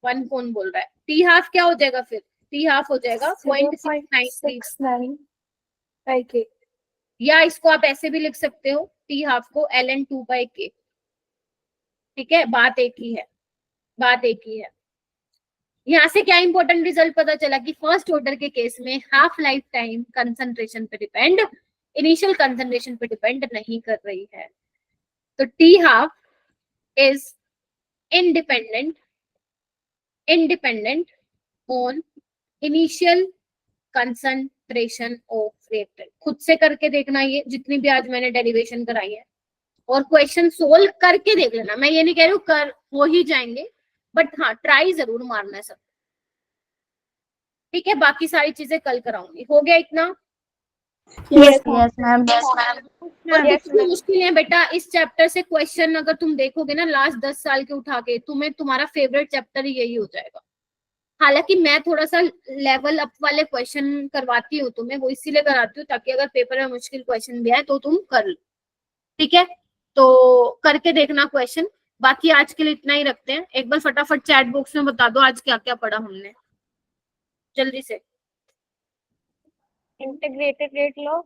[SPEAKER 1] 1 कौन बोल रहा है? टी हाफ क्या हो जाएगा फिर? टी हाफ हो जाएगा 0.693 या इसको आप ऐसे भी लिख सकते हो टी हाफ को ln 2/k। ठीक है, बात एक ही है, बात एक ही है। यहाँ से क्या इंपॉर्टेंट रिजल्ट पता चला कि फर्स्ट ऑर्डर के केस में हाफ लाइफ टाइम कंसंट्रेशन पे डिपेंड, इनिशियल कंसंट्रेशन पे डिपेंड नहीं कर रही है। तो T half is independent on initial concentration of reactant। खुद से करके देखना, ये जितनी भी आज मैंने डेरिवेशन कराई है, और क्वेश्चन सोल्व करके देख लेना। मैं ये नहीं कह रही हूँ कर हो ही जाएंगे, बट हाँ ट्राई जरूर मारना है सब। ठीक है, बाकी सारी चीजें कल कराऊंगी। हो गया इतना?
[SPEAKER 6] Yes,
[SPEAKER 8] ma'am.
[SPEAKER 1] मुश्किल है बेटा इस चैप्टर से। क्वेश्चन अगर तुम देखोगे ना लास्ट 10 साल के उठा के, तुम्हें तुम्हारा फेवरेट चैप्टर ही यही हो जाएगा। हालांकि मैं थोड़ा सा लेवल अप वाले क्वेश्चन करवाती हूँ तुम्हें, वो इसीलिए कराती हूँ ताकि अगर पेपर में मुश्किल क्वेश्चन भी आए तो तुम कर लो। ठीक है, तो करके देखना क्वेश्चन। बाकी आज के लिए इतना ही रखते हैं। एक बार फटाफट चैट बॉक्स में बता दो आज क्या क्या पढ़ा हमने, जल्दी से।
[SPEAKER 5] इंटीग्रेटेड रेट लॉ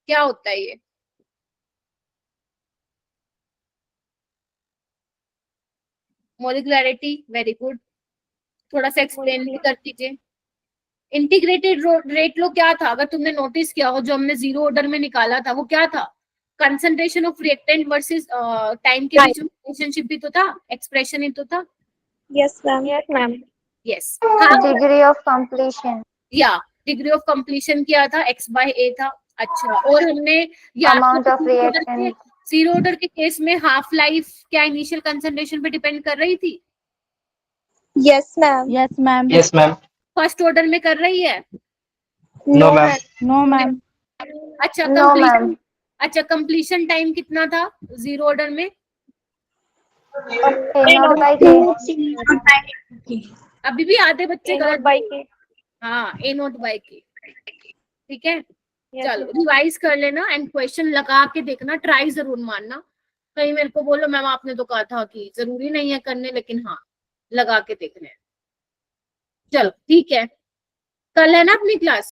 [SPEAKER 1] क्या होता है ये? Molecularity, very good. थोड़ा सा एक्सप्लेन भी कर दीजिए। इंटीग्रेटेड रेट लो क्या था? अगर तुमने नोटिस किया हो, जो हमने जीरो ऑर्डर में निकाला था वो क्या था? Concentration of reactant versus time के बीच में रिलेशनशिप भी तो था, एक्सप्रेशन ही तो था।
[SPEAKER 6] yes, ma'am.
[SPEAKER 5] Yes ma'am.
[SPEAKER 1] Yes,
[SPEAKER 6] Degree of completion.
[SPEAKER 1] या डिग्री ऑफ कंप्लीशन क्या था? x/a था। अच्छा, और हमने
[SPEAKER 6] Amount of reactant.
[SPEAKER 1] Zero order के केस में हाफ लाइफ क्या इनिशियल कंसंट्रेशन पे डिपेंड कर रही थी?
[SPEAKER 6] Yes, ma'am.
[SPEAKER 8] Yes ma'am.
[SPEAKER 4] Yes ma'am.
[SPEAKER 1] First order में कर रही है?
[SPEAKER 4] No ma'am.
[SPEAKER 8] No ma'am.
[SPEAKER 1] अच्छा,
[SPEAKER 6] No,
[SPEAKER 1] कंप्लीशन,
[SPEAKER 6] ma'am.
[SPEAKER 1] अच्छा कंप्लीशन टाइम कितना था जीरो ऑर्डर में?
[SPEAKER 6] A0 by K.
[SPEAKER 1] अभी भी आधे बच्चे गलत।
[SPEAKER 5] बाई के।
[SPEAKER 1] हाँ, ए नोट बाई के। ठीक है, चलो रिवाइज कर लेना एंड क्वेश्चन लगा के देखना, ट्राई जरूर मारना। कहीं मेरे को बोलो मैम आपने तो कहा था कि जरूरी नहीं है करने, लेकिन हाँ लगा के देखने हैं। चलो ठीक है, कल है ना अपनी क्लास।